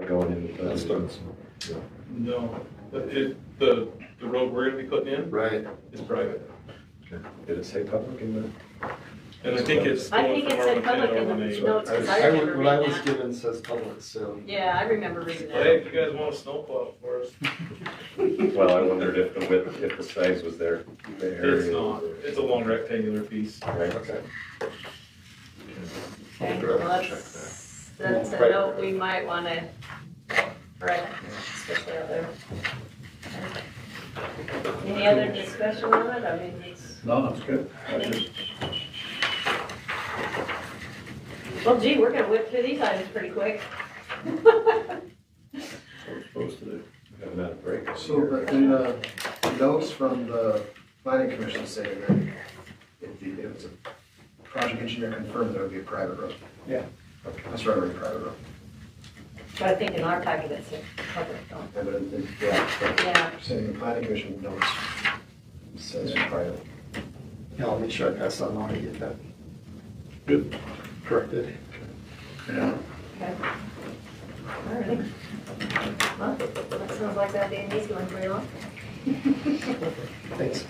going in That's done. No, the road we're gonna be putting in Right. is private. Okay. Did it say public in the? And I think it's. I think it said public in the notes, because I remember What I reading was that. given says public, so. Yeah, I remember reading Hey, that. if you guys want a snowplow for us. Well, I wondered if the width, if the size was there. The area. It's not, it's a long rectangular piece. Right. Okay. Okay, We'll well, check that's a note we might want to write, especially out there. Any other discussion on it? I mean, it's. No, that's good. Well, gee, we're gonna whip through these items pretty quick. What we're supposed to do. We haven't had a break. So, but in the notes from the planning commission say that if it's a project engineer confirmed, there would be a private road. Yeah. Okay, that's right, a private road. But I think in our packet it's a public, don't Yeah, but yeah, Yeah. saying the planning commission notes says private. Yeah, I'll make sure I pass that on and get that Good. corrected. Yeah. Okay. All right. Well, that sounds like that day needs going pretty long. Thanks.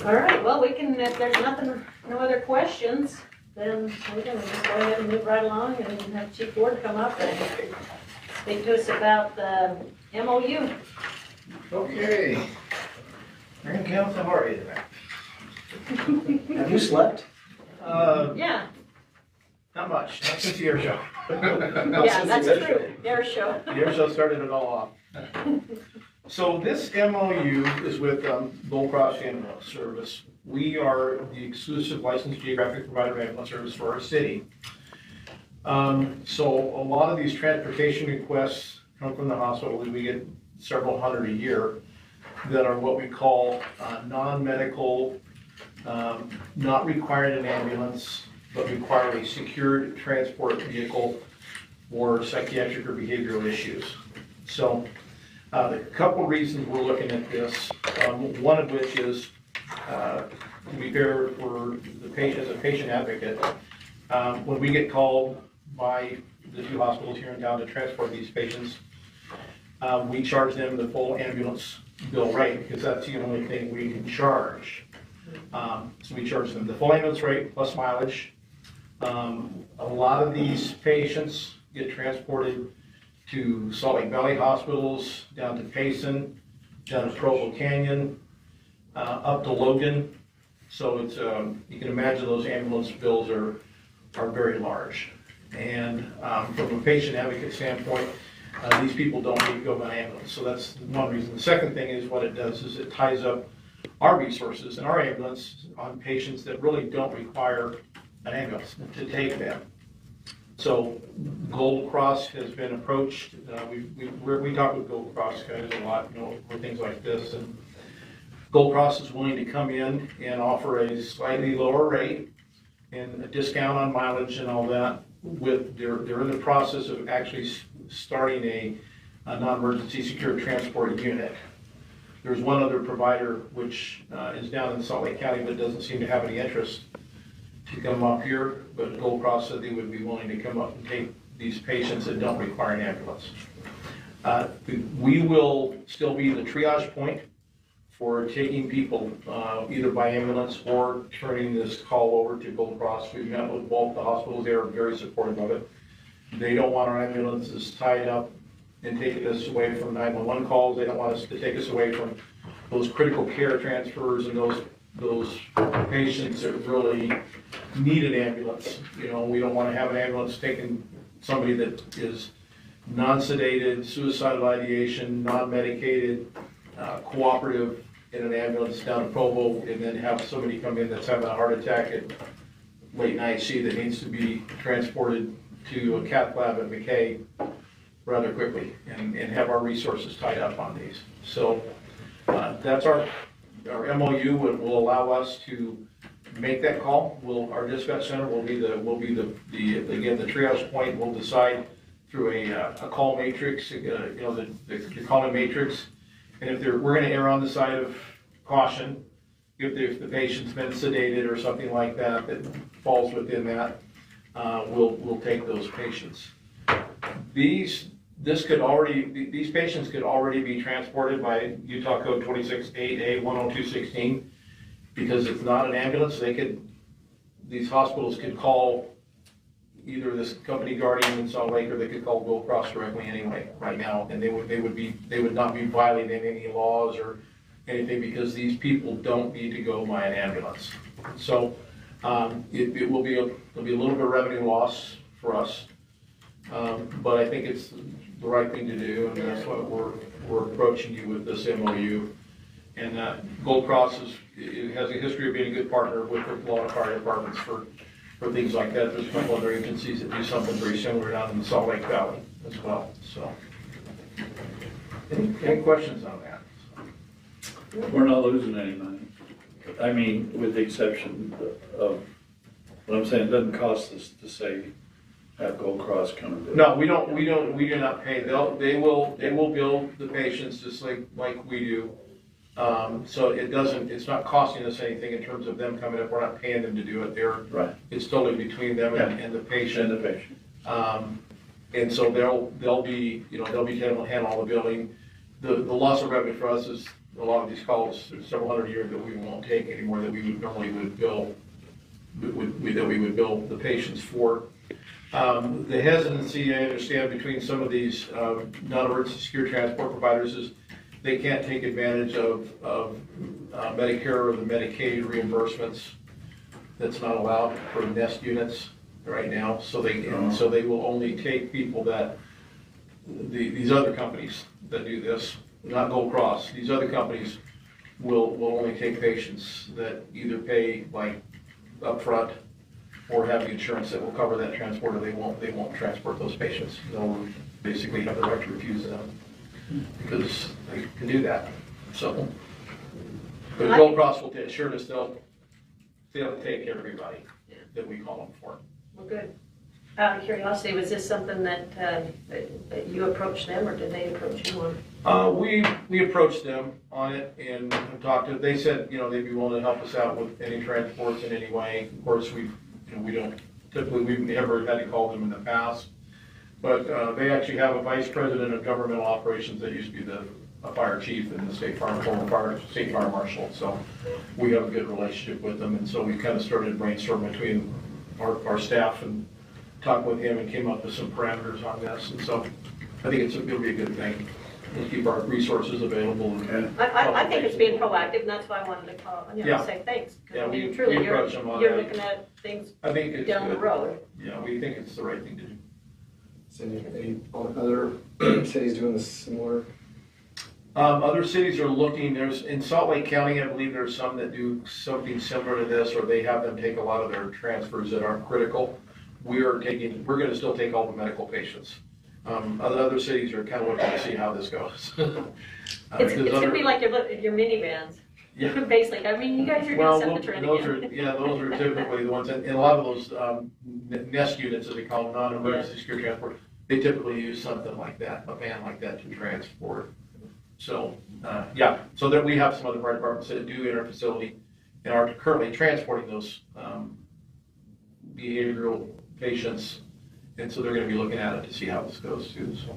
All right, well, we can, if there's nothing, no other questions, then we can just go ahead and move right along and have Chief Ward come up and speak to us about the MOU. Okay. Green Council, how are you today? Have you slept? Yeah, Not much, not since the air show. yeah, that's true, air show. The air show started it all off. So this MOU is with Gold Cross Ambulance Service. We are the exclusive licensed geographic provider of ambulance service for our city. So a lot of these transportation requests come from the hospital. We get several hundred a year that are what we call non-medical, not requiring an ambulance, but require a secured transport vehicle for psychiatric or behavioral issues. So a couple reasons we're looking at this, one of which is, to be fair for the patient, as a patient advocate, when we get called by the two hospitals here in town to transport these patients, we charge them the full ambulance bill rate because that's the only thing we can charge. So we charge them the full ambulance rate plus mileage. A lot of these patients get transported to Salt Lake Valley hospitals, down to Payson, down to Provo Canyon, up to Logan. So it's, you can imagine those ambulance bills are very large. And from a patient advocate standpoint, these people don't need to go by ambulance. So that's one reason. The second thing is what it does is it ties up our resources and our ambulance on patients that really don't require an ambulance to take them. So Gold Cross has been approached. We talk with Gold Cross guys a lot, you know, for things like this. And Gold Cross is willing to come in and offer a slightly lower rate and a discount on mileage and all that. They're in the process of actually starting a non-emergency secure transport unit. There's one other provider which is down in Salt Lake County but doesn't seem to have any interest to come up here, but Gold Cross said they would be willing to come up and take these patients that don't require an ambulance. We will still be the triage point for taking people either by ambulance or turning this call over to Gold Cross. We've met with both the hospitals. They are very supportive of it. They don't want our ambulances tied up and taking us away from 911 calls. They don't want us to take us away from those critical care transfers and those patients that really need an ambulance. You know, we don't want to have an ambulance taking somebody that is non-sedated, suicidal ideation, non-medicated, cooperative in an ambulance down to Provo, and then have somebody come in that's having a heart attack at late night IC that needs to be transported to a cath lab at McKay rather quickly and have our resources tied up on these. So that's our MOU. It will allow us to make that call. Our dispatch center will be the again, the triage point. We'll decide through a call matrix, you know, the calling matrix. And if we're going to err on the side of caution, if the patient's been sedated or something like that that falls within that, we'll take those patients. These patients could already be transported by Utah Code 26-8A 10216, because it's not an ambulance. These hospitals could call either this company Guardian in Salt Lake, or they could call Blue Cross directly anyway, right now, and they would not be violating any laws or anything, because these people don't need to go by an ambulance. So, it will be there'll be a little bit of revenue loss for us, but I think it's the right thing to do, and that's what we're approaching you with this MOU. And Gold Cross it has a history of being a good partner with a lot of fire departments for things like that. There's a couple other agencies that do something very similar down in the Salt Lake Valley as well. So, any questions on that? We're not losing any money. I mean, with the exception of, what I'm saying, it doesn't cost us to say, have Gold Cross come and do it. No, we do not pay. They will bill the patients just like we do. So it's not costing us anything in terms of them coming up. We're not paying them to do it. Right. It's totally between them and the patient. And the patient. And so they'll be able to handle all the billing. The loss of revenue for us is a lot of these calls, there's several hundred a year that we won't take anymore, that we would bill the patients for. The hesitancy, I understand, between some of these non-emergency secure transport providers is they can't take advantage of Medicare or the Medicaid reimbursements. That's not allowed for nest units right now. So they will only take people that these other companies that do this, not Gold Cross. These other companies will only take patients that either pay like upfront or have the insurance that will cover that transport, or they won't transport those patients. They'll basically have the right to refuse them because they can do that. So, but Gold Cross will assure us they'll take everybody that we call them for. Well, good. Out of curiosity, was this something that you approached them, or did they approach you on? We approached them on it and talked to them. They said, they'd be willing to help us out with any transports in any way. Of course, we've never had to call them in the past, but they actually have a vice president of governmental operations that used to be a fire chief in the former state fire marshal. So we have a good relationship with them, and so we kind of started brainstorming between our staff and talked with him and came up with some parameters on this. And so I think it'll be a good thing. We'll keep our resources available. I think it's being proactive, and that's why I wanted to call, say thanks. Yeah, we truly, approach them on you're that. looking at things I think it's down the good. road. Yeah, we think it's the right thing to do. Is any other cities doing this similar? Other cities are looking. In Salt Lake County, I believe there's some that do something similar to this, or they have them take a lot of their transfers that aren't critical. We're going to still take all the medical patients. Other cities are kind of looking to see how this goes. It's going to be like your minivans. Yeah. Basically, I mean, you guys are going to set the trend again. Those are typically the ones, and a lot of those nest units, as they call them, non-emergency secure transport, they typically use something like that, a van like that, to transport. So, so that we have some other fire departments that do in our facility and are currently transporting those behavioral patients, and so they're going to be looking at it to see how this goes too. So,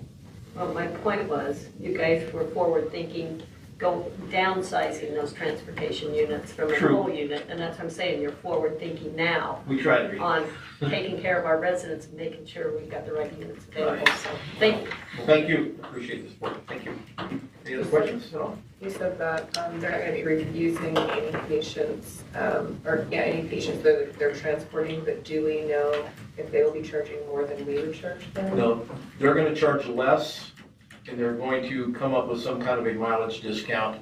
well, my point was, you guys were forward thinking, downsizing those transportation units from a whole unit, and that's what I'm saying. You're forward thinking now. We try to be on taking care of our residents and making sure we've got the right units available. Right. So, thank you. Well, thank you. Appreciate the support. Thank you. Any other questions at all? You said that they're not going to be refusing any patients, any patients that they're transporting, but do we know if they will be charging more than we would charge them? No, they're going to charge less, and they're going to come up with some kind of a mileage discount.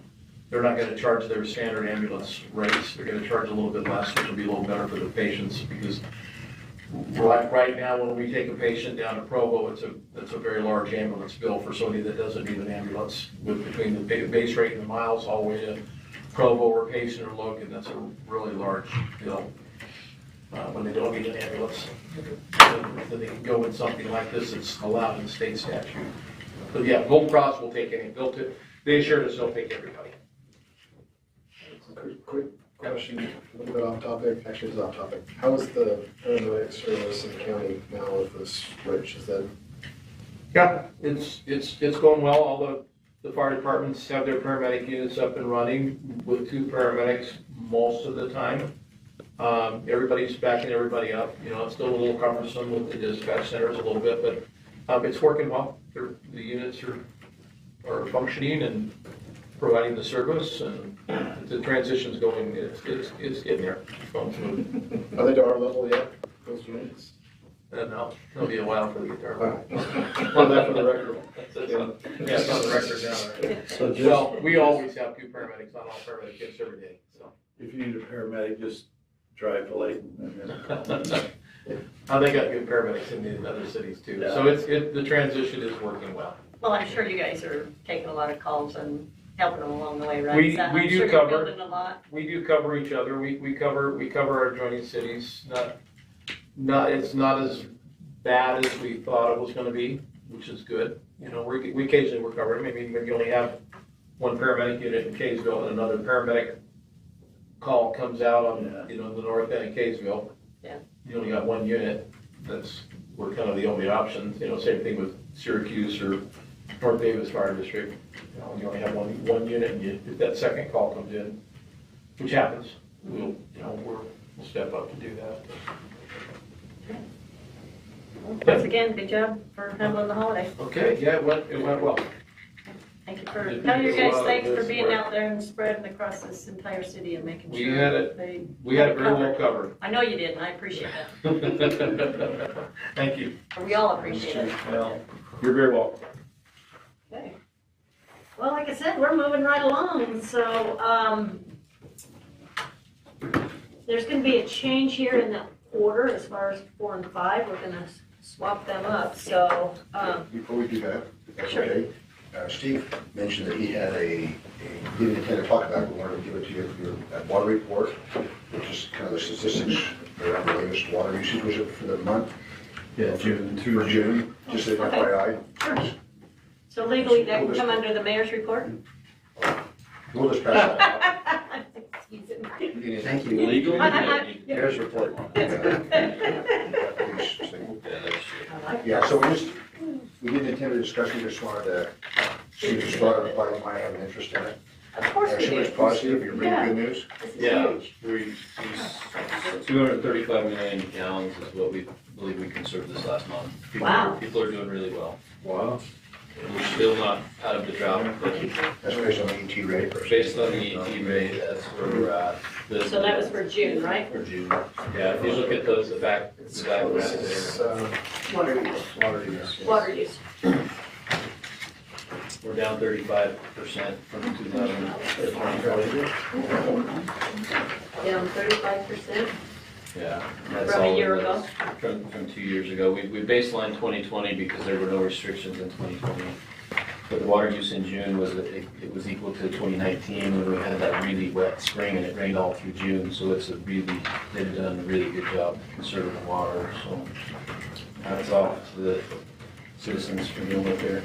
They're not going to charge their standard ambulance rates. They're going to charge a little bit less, which will be a little better for the patients, because right now, when we take a patient down to Provo, it's a very large ambulance bill for somebody that doesn't need an ambulance. Between the base rate and the miles all the way to Provo or Payson or Logan, that's a really large bill when they don't need an ambulance. Then they can go with something like this that's allowed in the state statute. But yeah, Gold Cross will take any. They assured us they'll take everybody. Quick question, a little bit off topic, actually it's off topic. How is the paramedic service in the county now with this switch? Is that Yeah, it's going well. All the fire departments have their paramedic units up and running with 2 paramedics most of the time. Everybody's backing everybody up. You know, it's still a little cumbersome with the dispatch centers a little bit, but it's working well. The units are functioning and providing the service, and the transition's going, it's getting there. It's going smooth. Are they to our level yet, those units? And now, it'll be a while for the guitar. Well, that for the record. Yeah, it's on the record now. So just, Well, we always have 2 paramedics on all paramedic kits every day, so. if you need a paramedic, just drive to Layton and then call. They got good paramedics in the other cities too. So the transition is working well. Well, I'm sure you guys are taking a lot of calls and helping them along the way, right? We I'm do sure you're cover- building a lot. We do cover each other. We cover our adjoining cities. It's not as bad as we thought it was gonna be, which is good. You know, we occasionally we're covering. Maybe you only have 1 paramedic unit in Kaysville and another paramedic call comes out on, you know, the north end of Kaysville. Yeah. You only got 1 unit. We're kind of the only option. You know, same thing with Syracuse or North Davis Fire District. You know, you only have one unit, and if that second call comes in, which happens, we'll step up to do that. Once again, good job for handling the holiday. Okay, yeah, it went well. Thank you for, Did tell your people, guys thanks for this being work? out there and spreading across this entire city and making We sure had it- they. We had it very well covered. I know you did, and I appreciate that. Thank you. We all appreciate it. Well, you're very welcome. Okay. Well, like I said, we're moving right along, so, there's gonna be a change here in the order as far as 4 and 5. We're gonna swap them up, so, Before we do that, if that's Sure. okay, Steve mentioned that he had he didn't intend to talk about it, but wanted to give it to you for your water report, which is kind of the statistics around the latest water usage. Was it for the month? Yeah, June For June, just an Okay. FYI. sure. So legally, that can come under the mayor's report? We'll just pass that out. Excuse Thank me. Legal? There's report. I Yeah, so we didn't intend to discuss, we just wanted to, see if you brought it up, you might have an interest in it. Of course I we assume it's do. positive, you're bringing good news? This is Yeah. huge. 235 million gallons is what we believe we conserved this last month. Wow. People are doing really well. Wow. And we're still not out of the drought, but That's based on the ET rate. based on the ET rate, that's where we're at. So that was for June, right? For June. Yeah, if you look at those, the back graph It's, there, water use. Water use. Water use. we're down 35% from 2020. Down 35%. Yeah. that's From a all it year was. ago? From 2 years ago. We baselined 2020 because there were no restrictions in 2020. But the water use in June it was equal to 2019 when we had that really wet spring and it rained all through June. So they've done a really good job conserving the water. So hats off to the citizens for doing what they're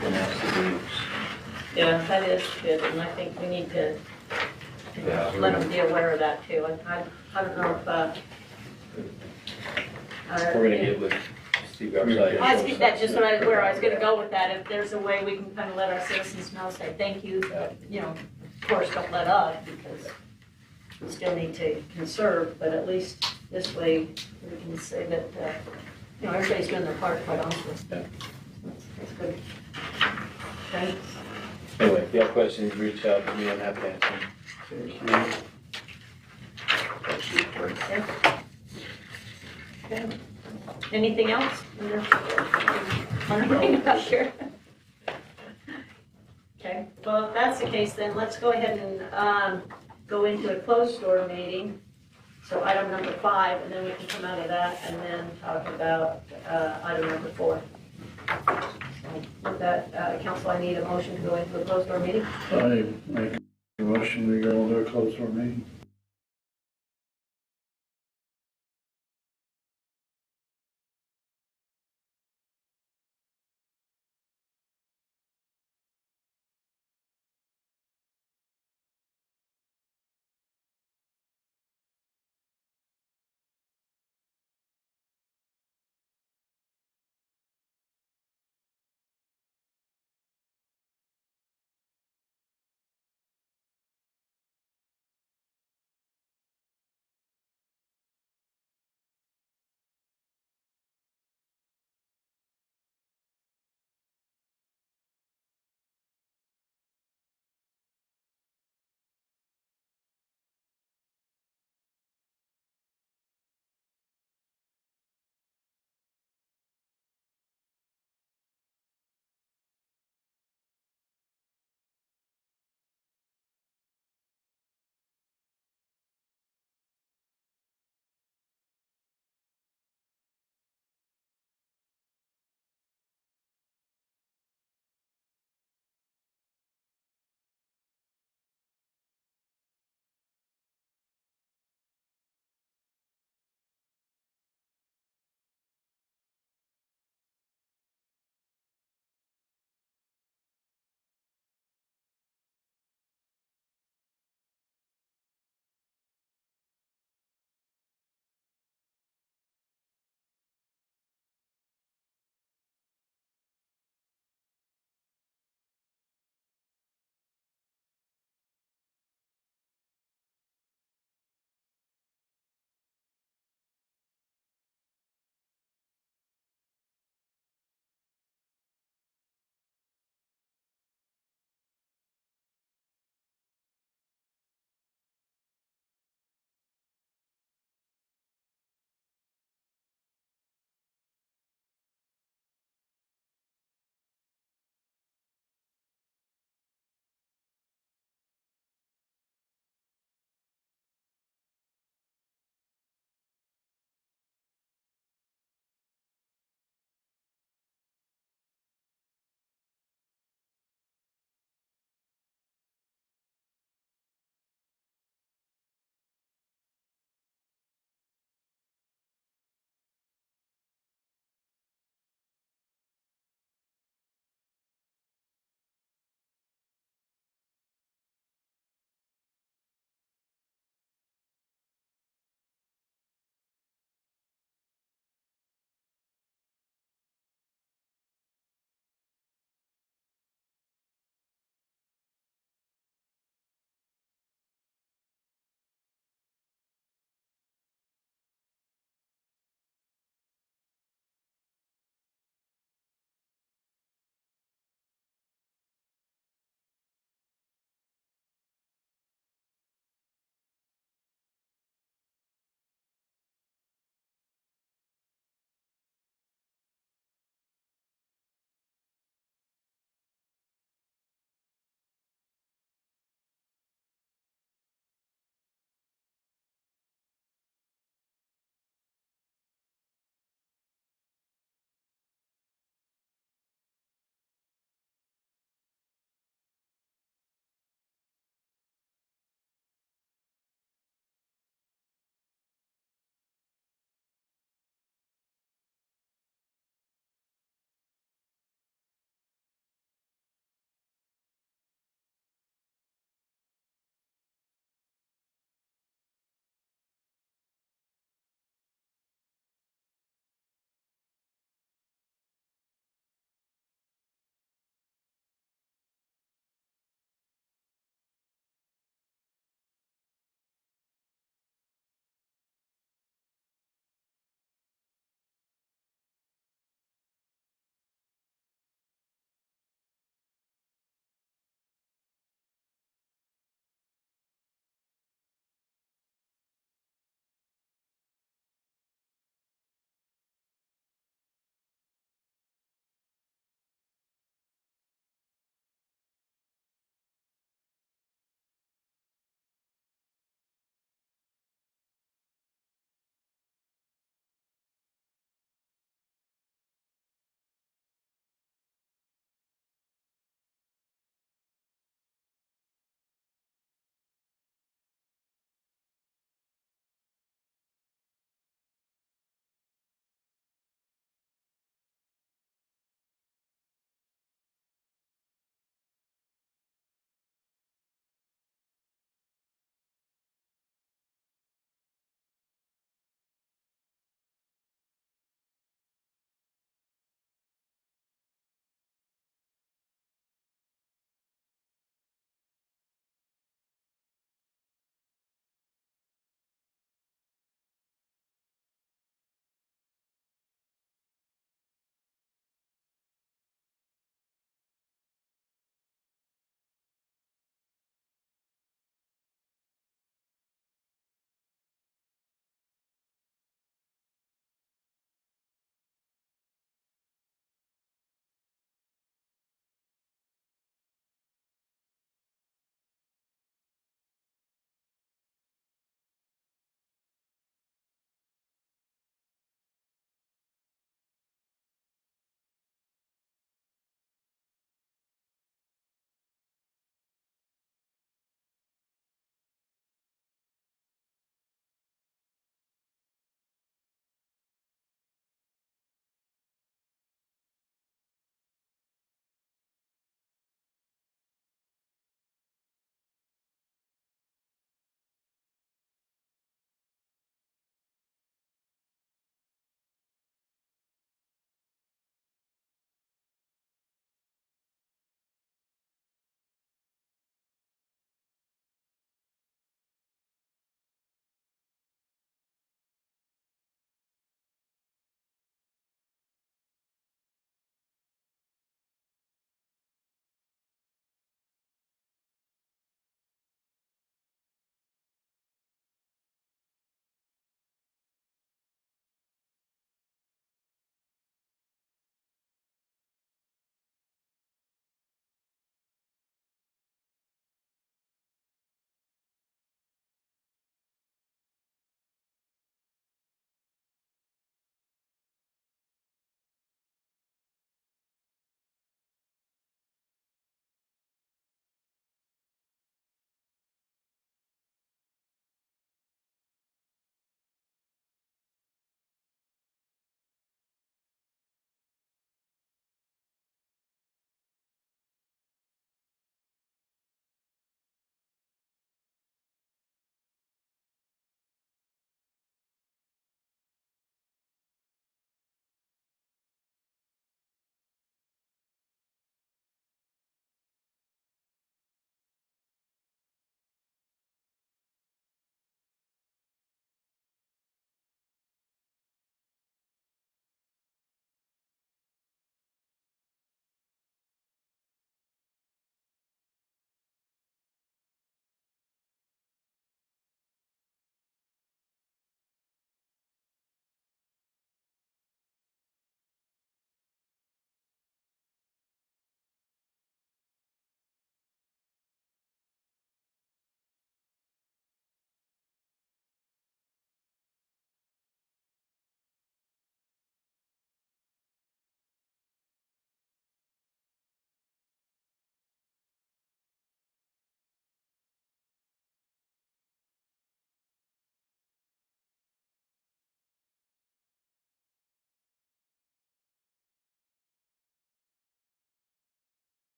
been asked to do. Yeah, that is good, and I think we need to let them be aware of that too. I don't know if, We're gonna get with Steve Garcia. that's just where I was gonna go with that. If there's a way we can kind of let our citizens know, say thank you, you know, of course, don't let us, because we still need to conserve, but at least this way we can say that, you know, everybody's doing their part, quite honestly. Yeah. That's good. Okay. Anyway, if you have questions, reach out to me, I'm happy to answer them. Okay. Anything else? Anything about here? Okay, well, if that's the case, then let's go ahead and go into a closed door meeting. So item number 5, and then we can come out of that and then talk about item number 4. So with that, council, I need a motion to go into a closed door meeting. I make a motion to go into a closed door meeting.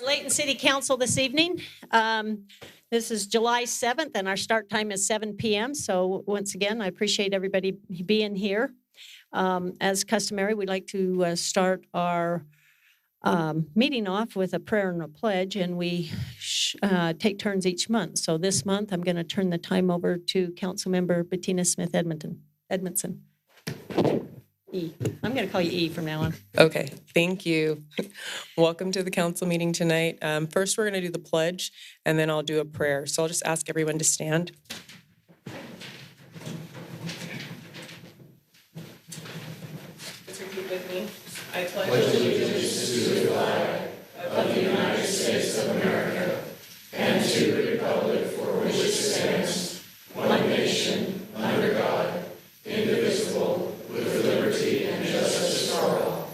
Layton City Council this evening. This is July 7th, and our start time is 7 p.m. So once again, I appreciate everybody being here. As customary, we'd like to start our meeting off with a prayer and a pledge, and we take turns each month. So this month, I'm going to turn the time over to Councilmember Bettina Smith Edmondson. E. I'm going to call you E from now on. Okay, thank you. Welcome to the council meeting tonight. First, we're going to do the pledge, and then I'll do a prayer. So I'll just ask everyone to stand. Just repeat with me. I pledge allegiance to the flag of the United States of America and to the republic for which it stands, one nation, under God, indivisible, with liberty and justice for all.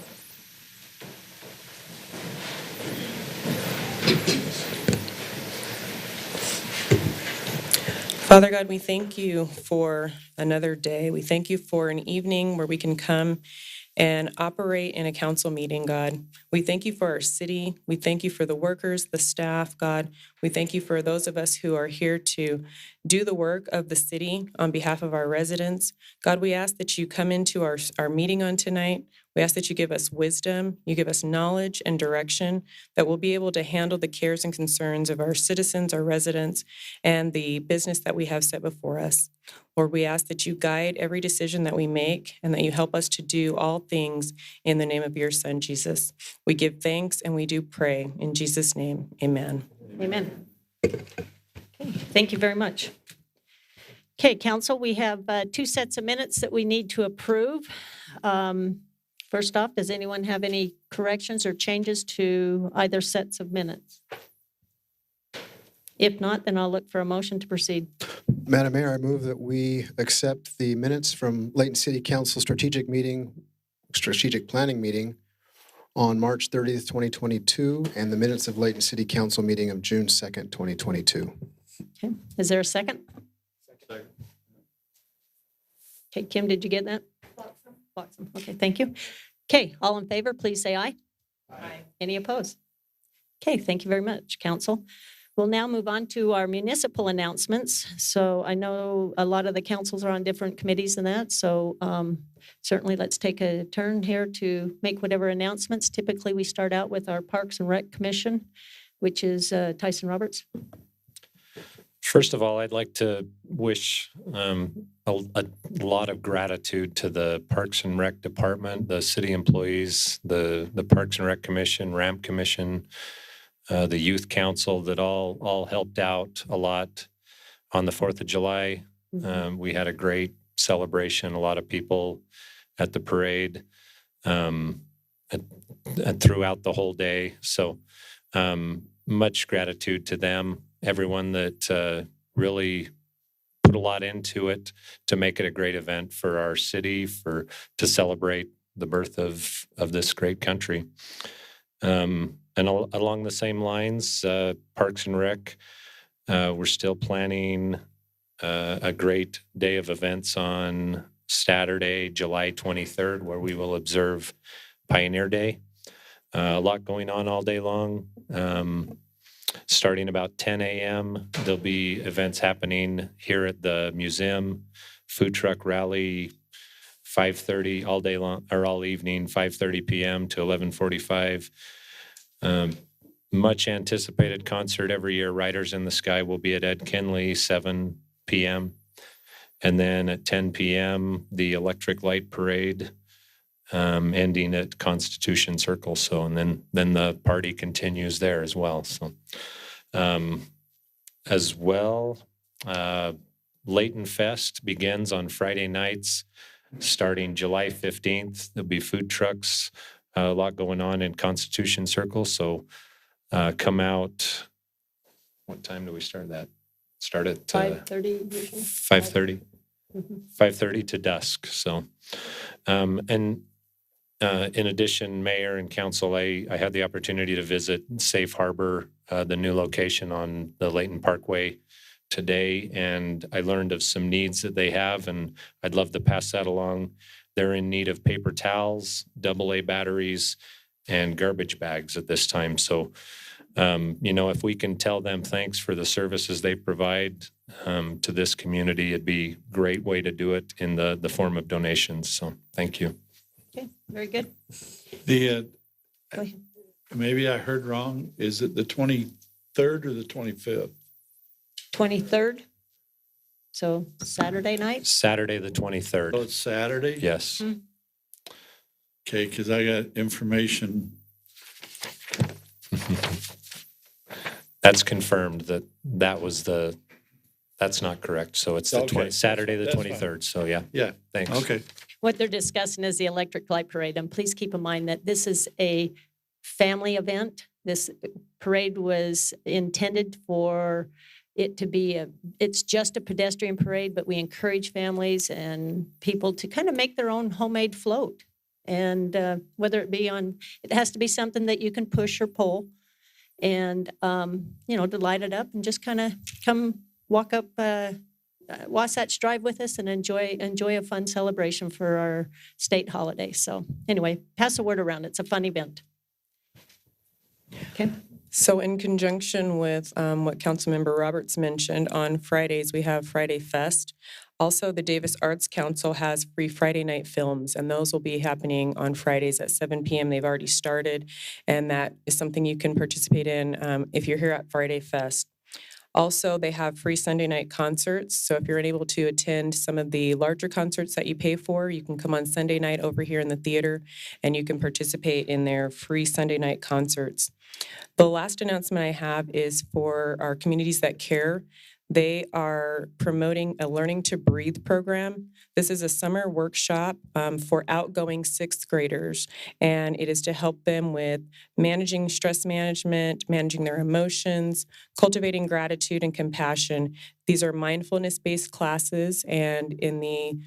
Father God, we thank you for another day. We thank you for an evening where we can come and operate in a council meeting, God. We thank you for our city. We thank you for the workers, the staff, God. We thank you for those of us who are here to do the work of the city on behalf of our residents. God, we ask that you come into our meeting on tonight. We ask that you give us wisdom, you give us knowledge and direction, that we'll be able to handle the cares and concerns of our citizens, our residents, and the business that we have set before us. Lord, we ask that you guide every decision that we make and that you help us to do all things in the name of your Son, Jesus. We give thanks and we do pray. In Jesus' name, amen. Amen. Okay, thank you very much. Okay, council, we have 2 sets of minutes that we need to approve. First off, does anyone have any corrections or changes to either sets of minutes? If not, then I'll look for a motion to proceed. Madam Mayor, I move that we accept the minutes from Layton City Council strategic planning meeting on March 30th, 2022, and the minutes of Layton City Council meeting of June 2nd, 2022. Okay, is there a second? Second. Okay, Kim, did you get that? Awesome. Okay, thank you. Okay, all in favor, please say aye. Aye. Any opposed? Okay, thank you very much, council. We'll now move on to our municipal announcements. So I know a lot of the councils are on different committees and that, so certainly let's take a turn here to make whatever announcements. Typically, we start out with our Parks and Rec Commission, which is Tyson Roberts. First of all, I'd like to wish a lot of gratitude to the Parks and Rec Department, the city employees, the Parks and Rec Commission, Ramp Commission, the Youth Council that all helped out a lot on the 4th of July. We had a great celebration, a lot of people at the parade and throughout the whole day. So much gratitude to them. Everyone that really put a lot into it to make it a great event for our city, to celebrate the birth of this great country. And along the same lines, Parks and Rec, we're still planning a great day of events on Saturday, July 23rd, where we will observe Pioneer Day. A lot going on all day long. Starting about 10 a.m., there'll be events happening here at the museum, food truck rally, 5:30 all day long, or all evening, 5:30 p.m. to 11:45. Much anticipated concert every year, Riders in the Sky will be at Ed Kinley, 7 p.m. And then at 10 p.m., the Electric Light Parade, ending at Constitution Circle. So, and then the party continues there as well. So, as well, Layton Fest begins on Friday nights, starting July 15th. There'll be food trucks, a lot going on in Constitution Circle. So, come out. What time do we start that? Start at 5:30. 5:30. 5:30 to dusk. So, in addition, Mayor and Council, I had the opportunity to visit Safe Harbor, the new location on the Layton Parkway today, and I learned of some needs that they have, and I'd love to pass that along. They're in need of paper towels, AA batteries, and garbage bags at this time. So If we can tell them thanks for the services they provide to this community, it'd be a great way to do it in the form of donations. So thank you. Okay, very good. The, Go ahead. maybe I heard wrong. Is it the 23rd or the 25th? 23rd, so Saturday night? Saturday, the Oh, 23rd. it's Saturday? Yes. Okay, because I got information. That's confirmed that's not correct. So it's the Okay. Saturday, the That's fine. 23rd. So yeah, Yeah, thanks. okay. What they're discussing is the electric light parade, and please keep in mind that this is a family event. This parade was intended for it to be it's just a pedestrian parade, but we encourage families and people to kind of make their own homemade float. And whether it be it has to be something that you can push or pull, and to light it up and just kind of come walk up Wasatch Drive with us and enjoy a fun celebration for our state holiday. So anyway, pass the word around. It's a fun event. Okay. So in conjunction with what Councilmember Roberts mentioned, on Fridays, we have Friday Fest. Also, the Davis Arts Council has free Friday night films, and those will be happening on Fridays at 7 p.m. They've already started, and that is something you can participate in if you're here at Friday Fest. Also, they have free Sunday night concerts. So if you're unable to attend some of the larger concerts that you pay for, you can come on Sunday night over here in the theater, and you can participate in their free Sunday night concerts. The last announcement I have is for our communities that care. They are promoting a Learning to Breathe program. This is a summer workshop for outgoing sixth graders, and it is to help them with managing stress management, managing their emotions, cultivating gratitude and compassion. These are mindfulness-based classes, and in the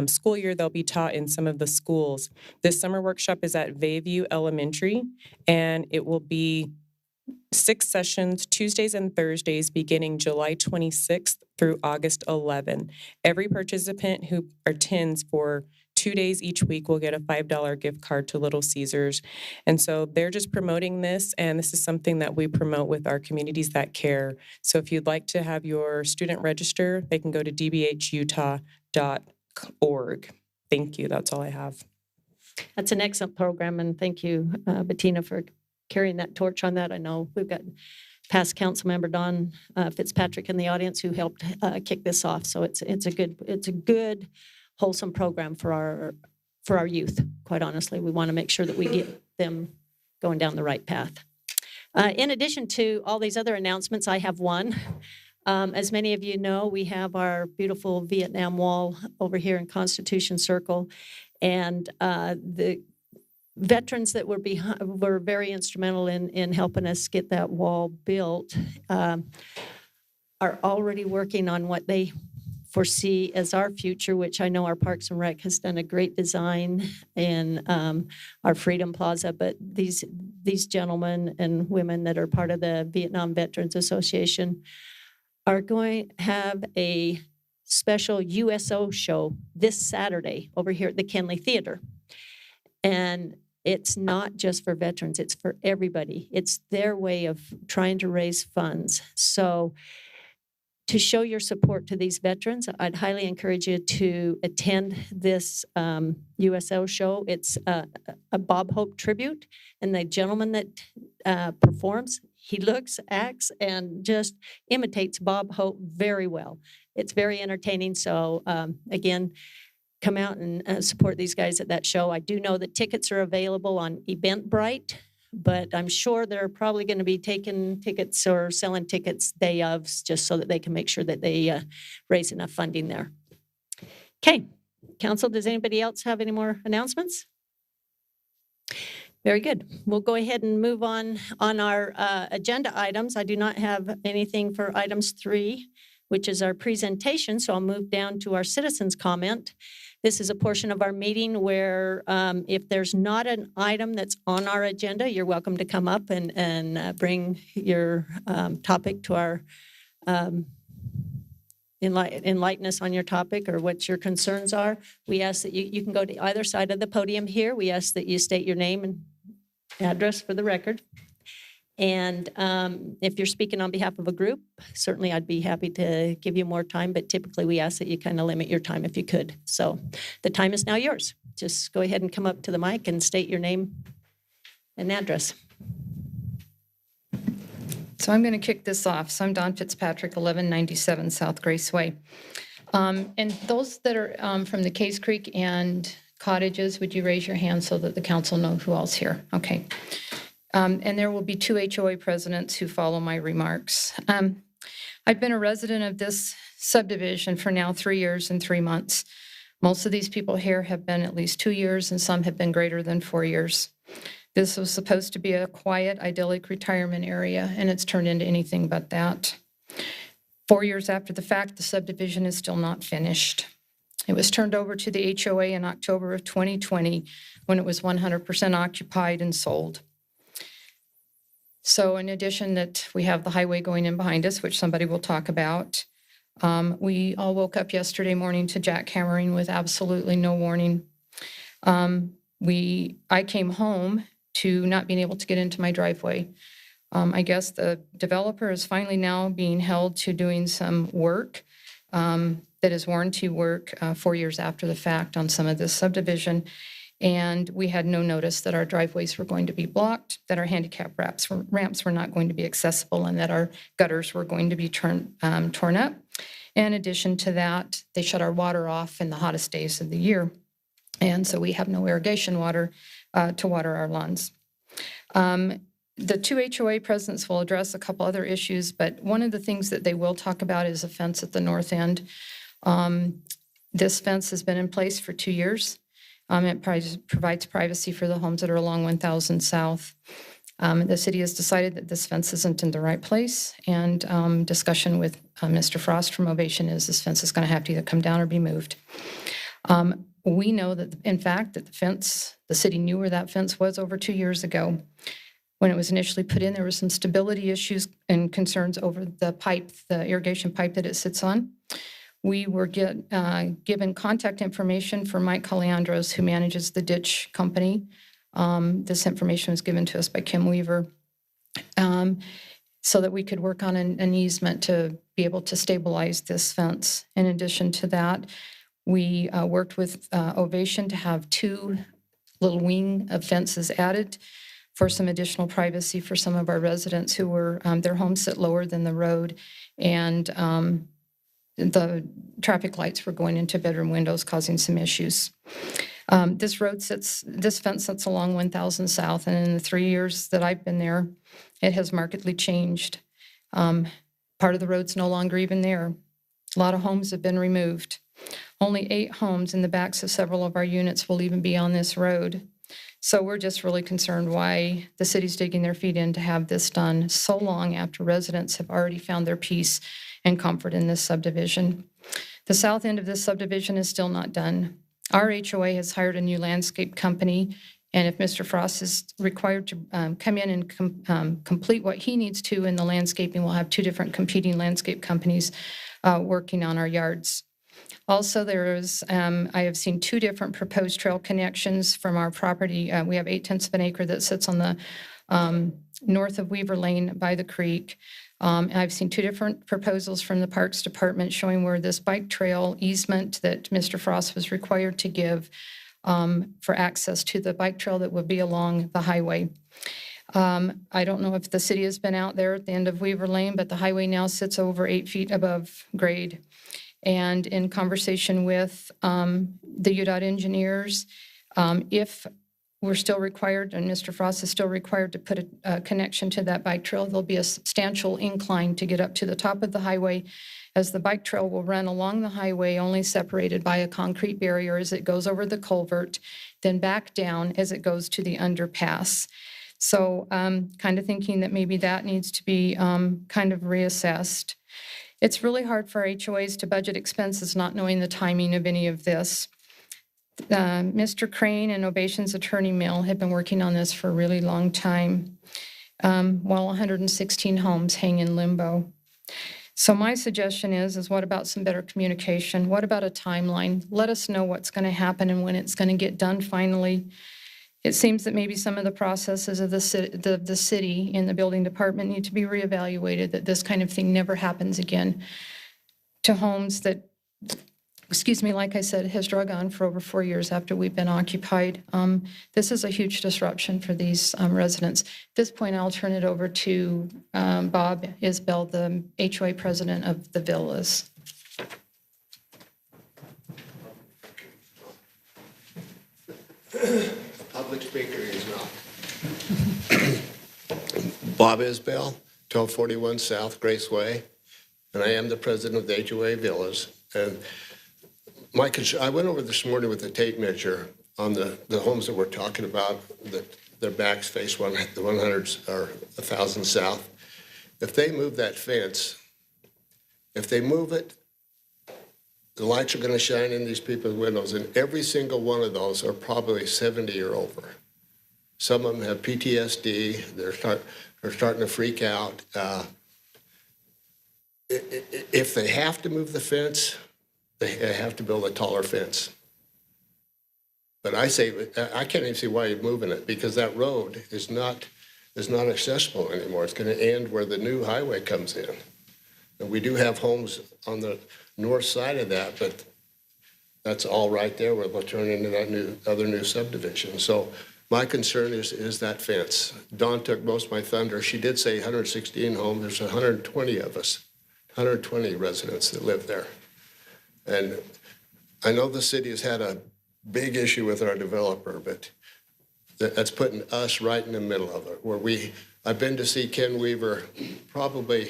school year, they'll be taught in some of the schools. This summer workshop is at Bayview Elementary, and it will be 6 sessions, Tuesdays and Thursdays, beginning July 26th through August 11. Every participant who attends for 2 days each week will get a $5 gift card to Little Caesars. And so they're just promoting this, and this is something that we promote with our communities that care. So if you'd like to have your student register, they can go to dbhutah.org. Thank you. That's all I have. That's an excellent program, and thank you, Bettina, for carrying that torch on that. I know we've got past council member Don Fitzpatrick in the audience who helped kick this off. So it's a good wholesome program for our youth. Quite honestly, we want to make sure that we get them going down the right path. In addition to all these other announcements, I have one. As many of you know, we have our beautiful Vietnam Wall over here in Constitution Circle, and the veterans that were very instrumental in helping us get that wall built are already working on what they foresee as our future, which I know our Parks and Rec has done a great design in our Freedom Plaza. But these gentlemen and women that are part of the Vietnam Veterans Association are going to have a special USO show this Saturday over here at the Kenley Theater. And it's not just for veterans, it's for everybody. It's their way of trying to raise funds. So to show your support to these veterans, I'd highly encourage you to attend this USO show. It's a Bob Hope tribute, and the gentleman that performs, he looks, acts, and just imitates Bob Hope very well. It's very entertaining. So again, come out and support these guys at that show. I do know that tickets are available on Eventbrite, but I'm sure they're probably going to be taking tickets or selling tickets day of, just so that they can make sure that they raise enough funding there. Okay, council, does anybody else have any more announcements? Very good. We'll go ahead and move on our agenda items. I do not have anything for items 3, which is our presentation, so I'll move down to our citizens' comment. This is a portion of our meeting where if there's not an item that's on our agenda, you're welcome to come up and bring your topic to our enlighten us on your topic or what your concerns are. We ask that you can go to either side of the podium here. We ask that you state your name and address for the record. And if you're speaking on behalf of a group, certainly I'd be happy to give you more time, but typically we ask that you kind of limit your time if you could. So the time is now yours. Just go ahead and come up to the mic and state your name and address. So I'm going to kick this off. So I'm Don Fitzpatrick, 1197 South Grace Way. And those that are from the Case Creek and cottages, would you raise your hand so that the council know who all's here? Okay. And there will be 2 HOA presidents who follow my remarks. I've been a resident of this subdivision for now 3 years and 3 months. Most of these people here have been at least 2 years, and some have been greater than 4 years. This was supposed to be a quiet, idyllic retirement area, and it's turned into anything but that. 4 years after the fact, the subdivision is still not finished. It was turned over to the HOA in October of 2020 when it was 100% occupied and sold. So in addition that we have the highway going in behind us, which somebody will talk about, we all woke up yesterday morning to jackhammering with absolutely no warning. I came home to not being able to get into my driveway. I guess the developer is finally now being held to doing some work that is warranty work 4 years after the fact on some of this subdivision. And we had no notice that our driveways were going to be blocked, that our handicap ramps were not going to be accessible, and that our gutters were going to be torn up. In addition to that, they shut our water off in the hottest days of the year. And so we have no irrigation water to water our lawns. The 2 HOA presidents will address a couple other issues, but one of the things that they will talk about is a fence at the north end. This fence has been in place for 2 years. It provides privacy for the homes that are along 1000 South. The city has decided that this fence isn't in the right place, and discussion with Mr. Frost from Ovation is this fence is going to have to either come down or be moved. We know that, in fact, that the city knew where that fence was over 2 years ago. When it was initially put in, there were some stability issues and concerns over the pipe, the irrigation pipe that it sits on. We were given contact information from Mike Caliandros, who manages the ditch company. This information was given to us by Kim Weaver, so that we could work on an easement to be able to stabilize this fence. In addition to that, we worked with Ovation to have 2 little wing of fences added for some additional privacy for some of our residents who were, their homes sit lower than the road, and the traffic lights were going into bedroom windows, causing some issues. This fence sits along 1000 South, and in the 3 years that I've been there, it has markedly changed. Part of the road's no longer even there. A lot of homes have been removed. Only 8 homes in the backs of several of our units will even be on this road. So we're just really concerned why the city's digging their feet in to have this done so long after residents have already found their peace and comfort in this subdivision. The south end of this subdivision is still not done. Our HOA has hired a new landscape company, and if Mr. Frost is required to come in and complete what he needs to in the landscaping, we'll have 2 different competing landscape companies working on our yards. Also, I have seen 2 different proposed trail connections from our property. We have 0.8 of an acre that sits on the north of Weaver Lane by the creek. I've seen 2 different proposals from the Parks Department showing where this bike trail easement that Mr. Frost was required to give for access to the bike trail that would be along the highway. I don't know if the city has been out there at the end of Weaver Lane, but the highway now sits over 8 feet above grade. And in conversation with the UDOT engineers, if we're still required, and Mr. Frost is still required to put a connection to that bike trail, there'll be a substantial incline to get up to the top of the highway, as the bike trail will run along the highway, only separated by a concrete barrier as it goes over the culvert, then back down as it goes to the underpass. So kind of thinking that maybe that needs to be kind of reassessed. It's really hard for HOAs to budget expenses not knowing the timing of any of this. Mr. Crane and Ovation's attorney Mill have been working on this for a really long time, while 116 homes hang in limbo. So my suggestion is what about some better communication? What about a timeline? Let us know what's going to happen and when it's going to get done finally. It seems that maybe some of the processes of the city in the building department need to be reevaluated, that this kind of thing never happens again to homes that, excuse me, like I said, has drug on for over 4 years after we've been occupied. This is a huge disruption for these residents. At this point, I'll turn it over to Bob Isbell, the HOA president of the villas. Public speaker is not. Bob Isbell, 1241 South Grace Way, and I am the president of the HOA Villas. And I went over this morning with the tape measure on the homes that we're talking about, that their backs face the 100s or 1,000 South. If they move that fence, if they move it, the lights are going to shine in these people's windows, and every single one of those are probably 70 or over. Some of them have PTSD. They're starting to freak out. If they have to move the fence, they have to build a taller fence. But I say, I can't even see why you're moving it, because that road is not accessible anymore. It's going to end where the new highway comes in. And we do have homes on the north side of that, but that's all right there where they'll turn into that other new subdivision. So my concern is that fence. Dawn took most of my thunder. She did say 116 homes. There's 120 of us, 120 residents that live there. And I know the city has had a big issue with our developer, but that's putting us right in the middle of it, where I've been to see Ken Weaver probably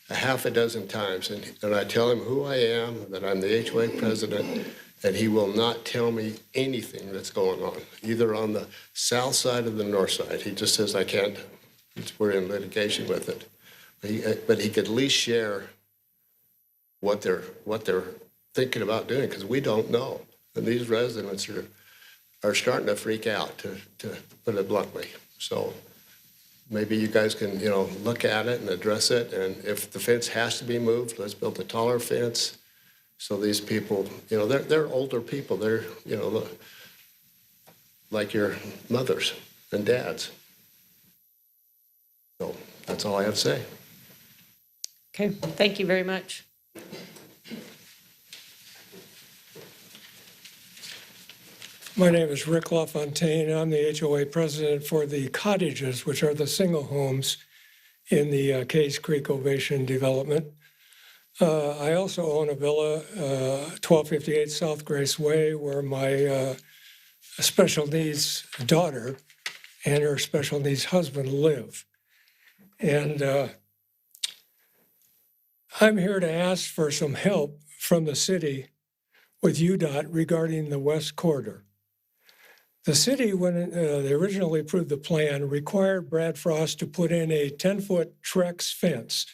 a half a dozen times, and I tell him who I am, that I'm the HOA president, and he will not tell me anything that's going on, either on the south side or the north side. He just says, I can't, we're in litigation with it. But he could at least share what they're thinking about doing, because we don't know. And these residents are starting to freak out, to put it bluntly. So maybe you guys can, look at it and address it. And if the fence has to be moved, let's build a taller fence. So these people, they're older people. They're, like your mothers and dads. So that's all I have to say. Okay, thank you very much. My name is Rick LaFontaine. I'm the HOA president for the cottages, which are the single homes in the Case Creek Ovation development. I also own a villa, 1258 South Grace Way, where my special needs daughter and her special needs husband live. And I'm here to ask for some help from the city with UDOT regarding the West Corridor. The city, when they originally approved the plan, required Brad Frost to put in a 10-foot Trex fence,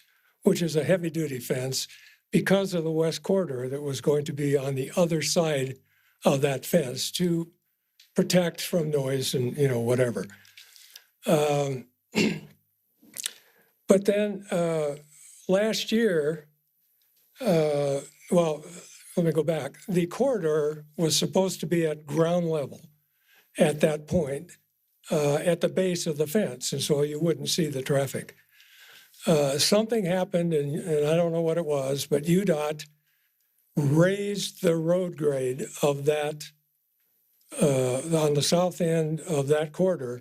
which is a heavy-duty fence, because of the West Corridor that was going to be on the other side of that fence to protect from noise and, whatever. But then last year, let me go back. The corridor was supposed to be at ground level at that point, at the base of the fence, and so you wouldn't see the traffic. Something happened, and I don't know what it was, but UDOT raised the road grade of that, on the south end of that corridor,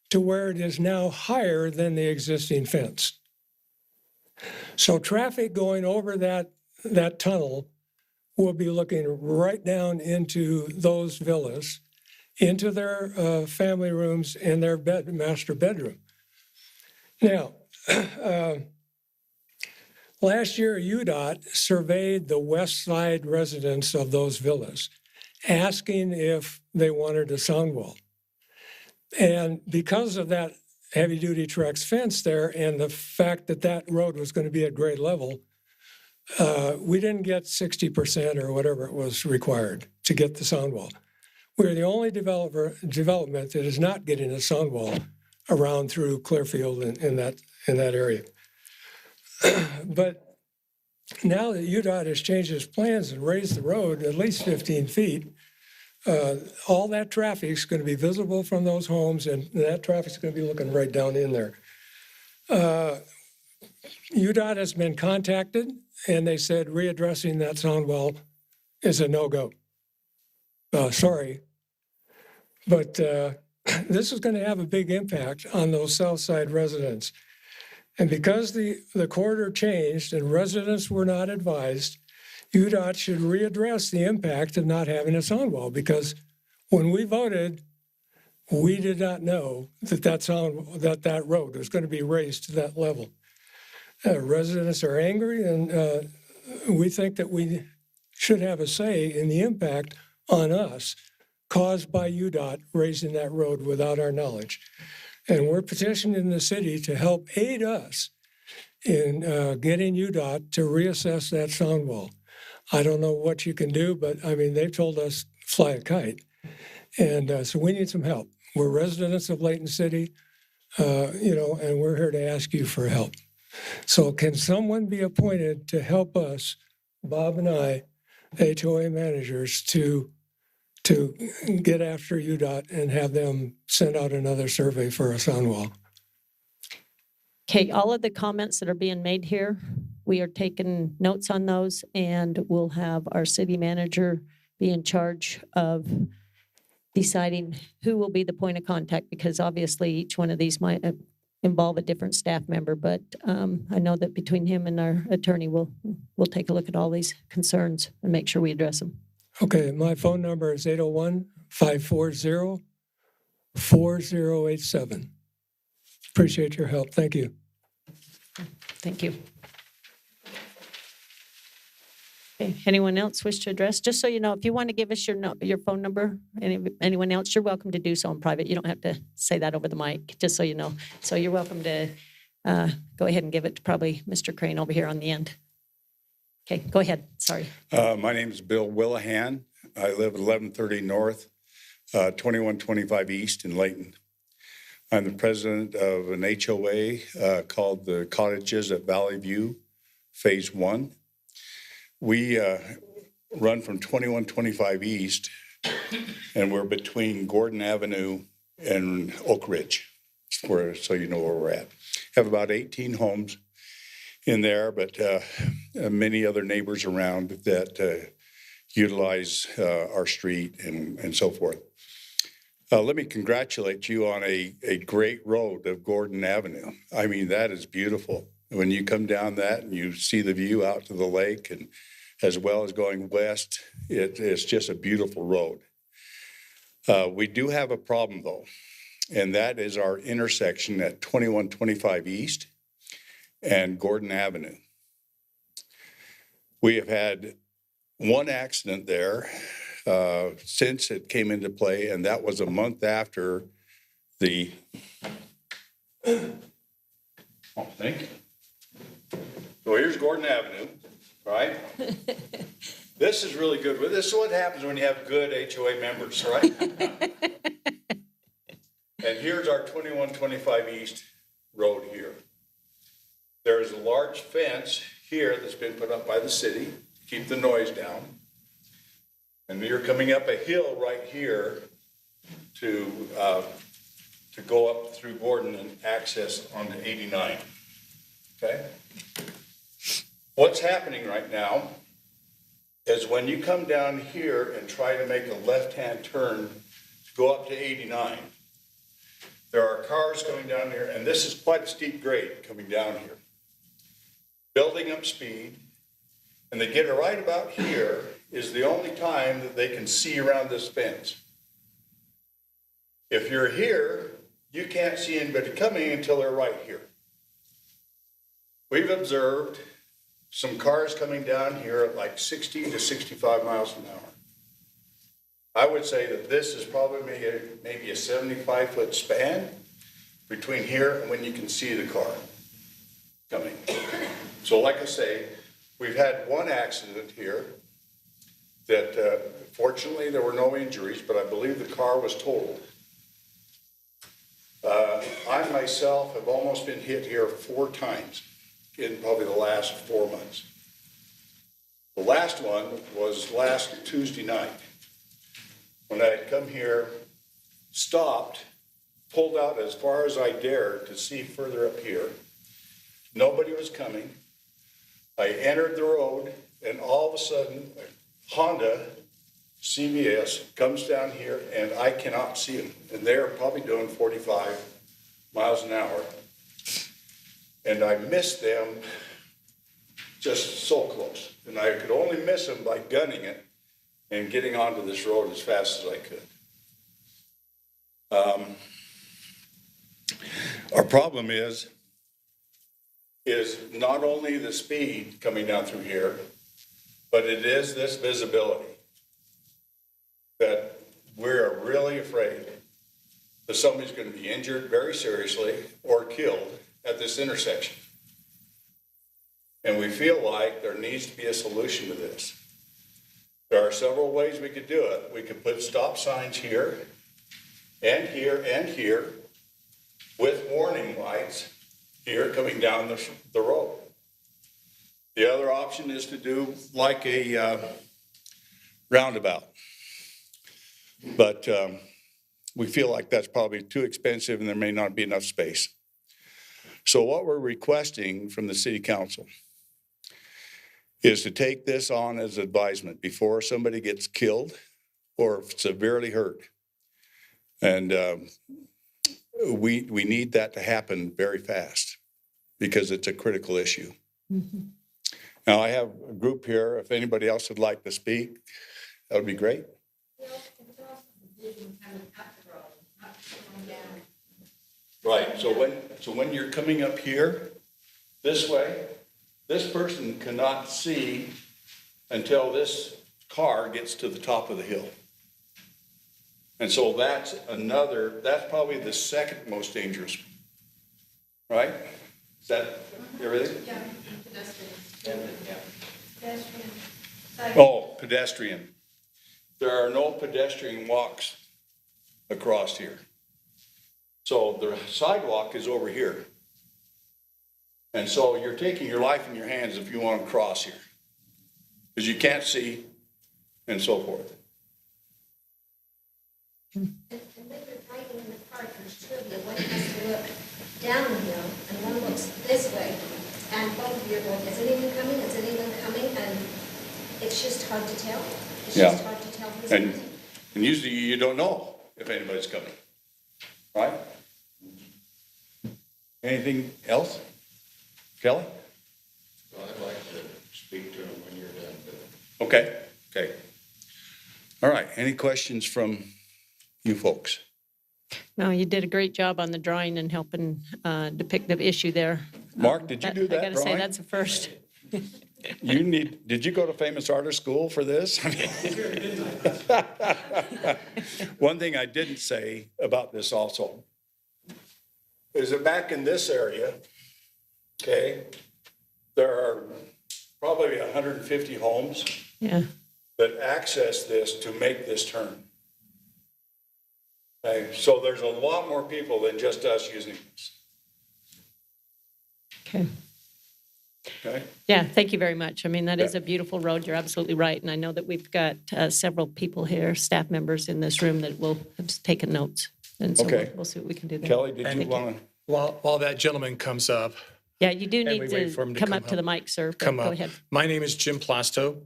to where it is now higher than the existing fence. So traffic going over that tunnel will be looking right down into those villas, into their family rooms and their master bedroom. Now, last year, UDOT surveyed the west side residents of those villas, asking if they wanted a sound wall. And because of that heavy-duty Trex fence there and the fact that that road was going to be at grade level, we didn't get 60% or whatever it was required to get the sound wall. We're the only development that is not getting a sound wall around through Clearfield in that area. But now that UDOT has changed its plans and raised the road at least 15 feet, all that traffic's going to be visible from those homes, and that traffic's going to be looking right down in there. UDOT has been contacted, and they said readdressing that sound well is a no-go. Sorry, but this is going to have a big impact on those south side residents. And because the corridor changed and residents were not advised, UDOT should readdress the impact of not having a sound wall, because when we voted, we did not know that road was going to be raised to that level. Residents are angry, and we think that we should have a say in the impact on us caused by UDOT raising that road without our knowledge. And we're petitioning the city to help aid us in getting UDOT to reassess that sound wall. I don't know what you can do, but I mean, they've told us fly a kite. And so we need some help. We're residents of Layton City, and we're here to ask you for help. So can someone be appointed to help us, Bob and I, HOA managers, to get after UDOT and have them send out another survey for a sound wall? Okay, all of the comments that are being made here, we are taking notes on those, and we'll have our city manager be in charge of deciding who will be the point of contact, because obviously each one of these might involve a different staff member. But I know that between him and our attorney, we'll take a look at all these concerns and make sure we address them. Okay, my phone number is 801-540-4087. Appreciate your help. Thank you. Thank you. Okay, anyone else wish to address? Just so you know, if you want to give us your phone number, anyone else, you're welcome to do so in private. You don't have to say that over the mic, just so you know. So you're welcome to go ahead and give it to probably Mr. Crane over here on the end. Okay, go ahead. Sorry. My name is Bill Willahan. I live at 1130 North, 2125 East in Layton. I'm the president of an HOA called the Cottages at Valley View, Phase 1. We run from 2125 East, and we're between Gordon Avenue and Oak Ridge, so you know where we're at. Have about 18 homes in there, but many other neighbors around that utilize our street and so forth. Let me congratulate you on a great road of Gordon Avenue. I mean, that is beautiful. When you come down that and you see the view out to the lake, and as well as going west, it's just a beautiful road. We do have a problem though, and that is our intersection at 2125 East and Gordon Avenue. We have had one accident there since it came into play, and that was a month after the, oh, thank you. So here's Gordon Avenue, right? This is really good. This is what happens when you have good HOA members, right? And here's our 2125 East road here. There is a large fence here that's been put up by the city to keep the noise down. And you're coming up a hill right here to go up through Gordon and access onto 89. Okay? What's happening right now is when you come down here and try to make a left-hand turn to go up to 89, there are cars coming down here, and this is quite a steep grade coming down here, building up speed, and they get it right about here is the only time that they can see around this fence. If you're here, you can't see anybody coming until they're right here. We've observed some cars coming down here at like 60 to 65 miles an hour. I would say that this is probably maybe a 75-foot span between here and when you can see the car coming. So like I say, we've had one accident here that fortunately there were no injuries, but I believe the car was totaled. I myself have almost been hit here 4 times in probably the last 4 months. The last one was last Tuesday night. when I had come here, stopped, pulled out as far as I dared to see further up here. Nobody was coming. I entered the road, and all of a sudden, a Honda CVS comes down here, and I cannot see them. And they're probably doing 45 miles an hour. And I missed them just so close. And I could only miss them by gunning it and getting onto this road as fast as I could. Our problem is not only the speed coming down through here, but it is this visibility that we're really afraid that somebody's going to be injured very seriously or killed at this intersection. And we feel like there needs to be a solution to this. There are several ways we could do it. We could put stop signs here and here and here with warning lights here coming down the road. The other option is to do like a roundabout. But we feel like that's probably too expensive and there may not be enough space. So what we're requesting from the city council is to take this on as advisement before somebody gets killed or severely hurt. And we need that to happen very fast because it's a critical issue. Mm-hmm. Now I have a group here. If anybody else would like to speak, that would be great. Right, so when you're coming up here, this way, this person cannot see until this car gets to the top of the hill. And so that's probably the second most dangerous, right? Is that everything? Yeah, pedestrian. Pedestrian. Oh, pedestrian. There are no pedestrian walks across here. So the sidewalk is over here. And so you're taking your life in your hands if you want to cross here. Because you can't see and so forth. And when you're driving in the park, there's two of you. One has to look downhill and one looks this way. And both of you are going, is anyone coming? Is anyone coming? And it's just hard to tell. It's just hard to tell who's coming. And usually you don't know if anybody's coming, right? Anything else? Kelly? Well, I'd like to speak to him when you're done. Okay. All right, any questions from you folks? No, you did a great job on the drawing and helping depict the issue there. Mark, did you do that I gotta say, drawing? that's a first. Did you go to Famous Artist School for this? One thing I didn't say about this also is that back in this area, okay, there are probably 150 homes that access this to make this turn. Okay, so there's a lot more people than just us using this. Okay. Yeah, thank you very much. I mean, that is a beautiful road. You're absolutely right. And I know that we've got several people here, staff members in this room that will have taken notes. And so we'll see what we can do there. Kelly, did you want to? While that gentleman comes up. Yeah, you do need to come up to the mic, sir. Come Go up. ahead. My name is Jim Plasto.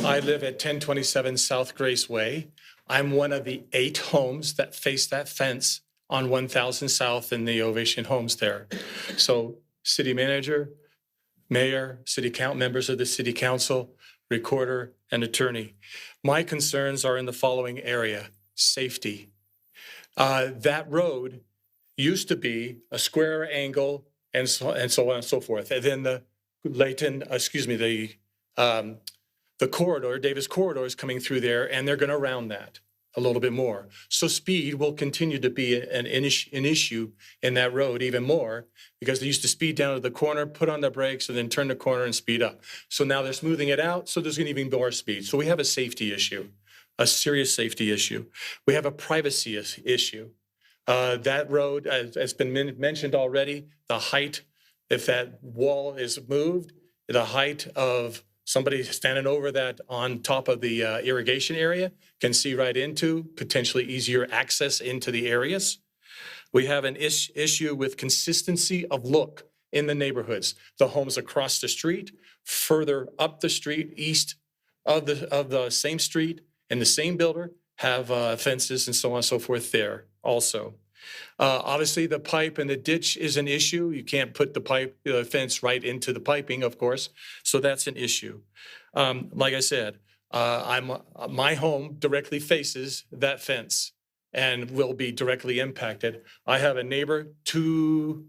I live at 1027 South Grace Way. I'm one of the 8 homes that face that fence on 1000 South in the Ovation Homes there. So city manager, mayor, members of the city council, recorder, and attorney. My concerns are in the following area: safety. That road used to be a square angle and so on and so forth. And then the corridor, Davis corridor is coming through there, and they're going to round that a little bit more. So speed will continue to be an issue in that road even more, because they used to speed down to the corner, put on the brakes, and then turn the corner and speed up. So now they're smoothing it out, so there's going to be even more speed. So we have a safety issue, a serious safety issue. We have a privacy issue. That road, as has been mentioned already, the height, if that wall is moved, the height of somebody standing over that on top of the irrigation area can see right into, potentially easier access into the areas. We have an issue with consistency of look in the neighborhoods. The homes across the street, further up the street, east of the same street and the same builder have fences and so on and so forth there also. Obviously, the pipe and the ditch is an issue. You can't put the fence right into the piping, of course, so that's an issue. Like I said, my home directly faces that fence and will be directly impacted. I have a neighbor two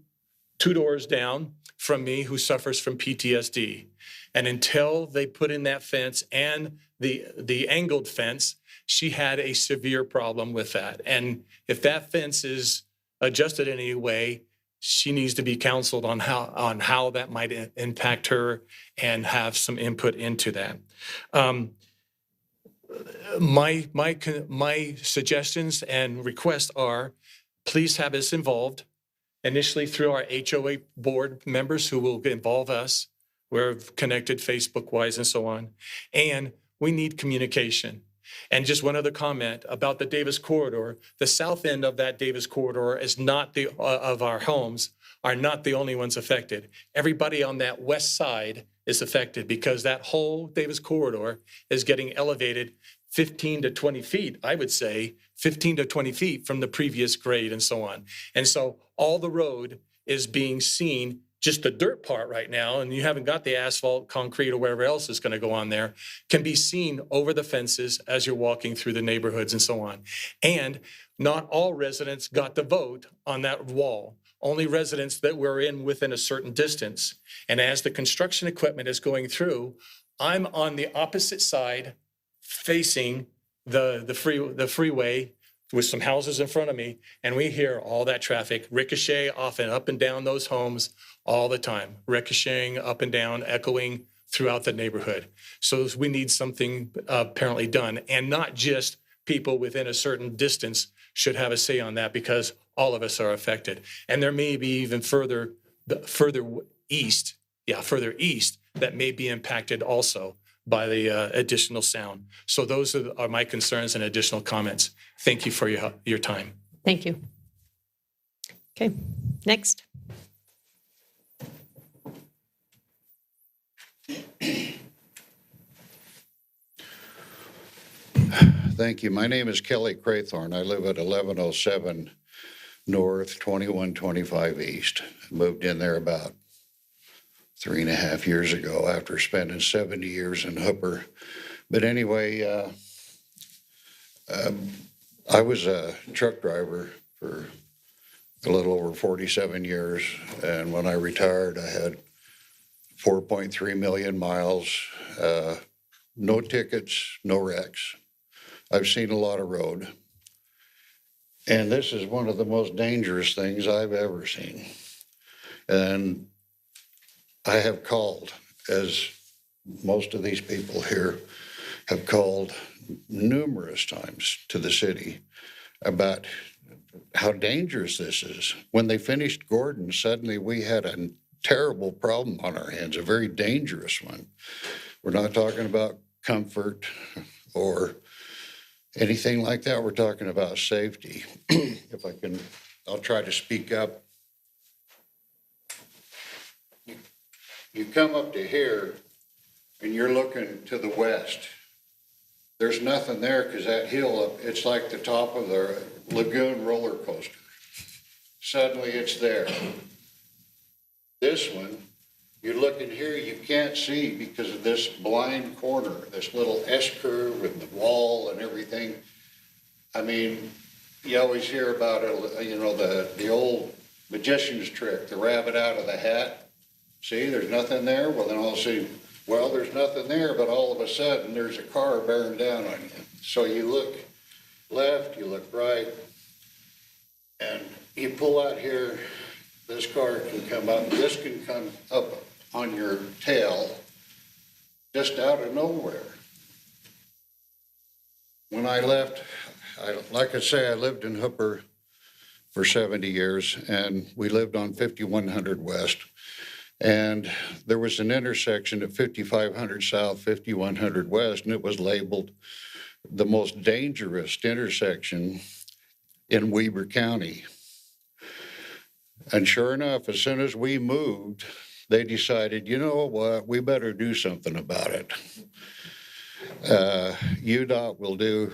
doors down from me who suffers from PTSD. And until they put in that fence and the angled fence, she had a severe problem with that. And if that fence is adjusted in any way, she needs to be counseled on how that might impact her and have some input into that. My suggestions and requests are, please have us involved initially through our HOA board members who will involve us. We're connected Facebook-wise and so on. And we need communication. And just one other comment about the Davis Corridor. The south end of that Davis Corridor is not of our homes are not the only ones affected. Everybody on that west side is affected because that whole Davis Corridor is getting elevated 15 to 20 feet, I would say, 15 to 20 feet from the previous grade and so on. And so all the road is being seen, just the dirt part right now, and you haven't got the asphalt, concrete, or whatever else is going to go on there, can be seen over the fences as you're walking through the neighborhoods and so on. And not all residents got to vote on that wall. Only residents that were within a certain distance. And as the construction equipment is going through, I'm on the opposite side facing the freeway with some houses in front of me, and we hear all that traffic ricochet off and up and down those homes all the time, ricocheting up and down, echoing throughout the neighborhood. So we need something apparently done, and not just people within a certain distance should have a say on that, because all of us are affected. And there may be even further east that may be impacted also by the additional sound. So those are my concerns and additional comments. Thank you for your time. Thank you. Okay, next. Thank you. My name is Kelly Craythorne. I live at 1107 North, 2125 East. I moved in there about 3.5 years ago after spending 70 years in Hooper. But anyway, I was a truck driver for a little over 47 years. And when I retired, I had 4.3 million miles, no tickets, no wrecks. I've seen a lot of road. And this is one of the most dangerous things I've ever seen. And I have called, as most of these people here have called numerous times to the city about how dangerous this is. When they finished Gordon, suddenly we had a terrible problem on our hands, a very dangerous one. We're not talking about comfort or anything like that. We're talking about safety. If I can, I'll try to speak up. You come up to here and you're looking to the west. There's nothing there because that hill up, it's like the top of the lagoon roller coaster. Suddenly it's there. This one, you look in here, you can't see because of this blind corner, this little S-curve and the wall and everything. I mean, you always hear about it, you know, the old magician's trick, the rabbit out of the hat. See, there's nothing there. Well, then I'll see, well, there's nothing there, but all of a sudden there's a car bearing down on you. So you look left, you look right, and you pull out here, this car can come up, this can come up on your tail just out of nowhere. When I left, like I say, I lived in Hooper for 70 years, and we lived on 5100 West. And there was an intersection at 5500 South, 5100 West, and it was labeled the most dangerous intersection in Weber County. And sure enough, as soon as we moved, they decided, you know what, we better do something about it. UDOT will do,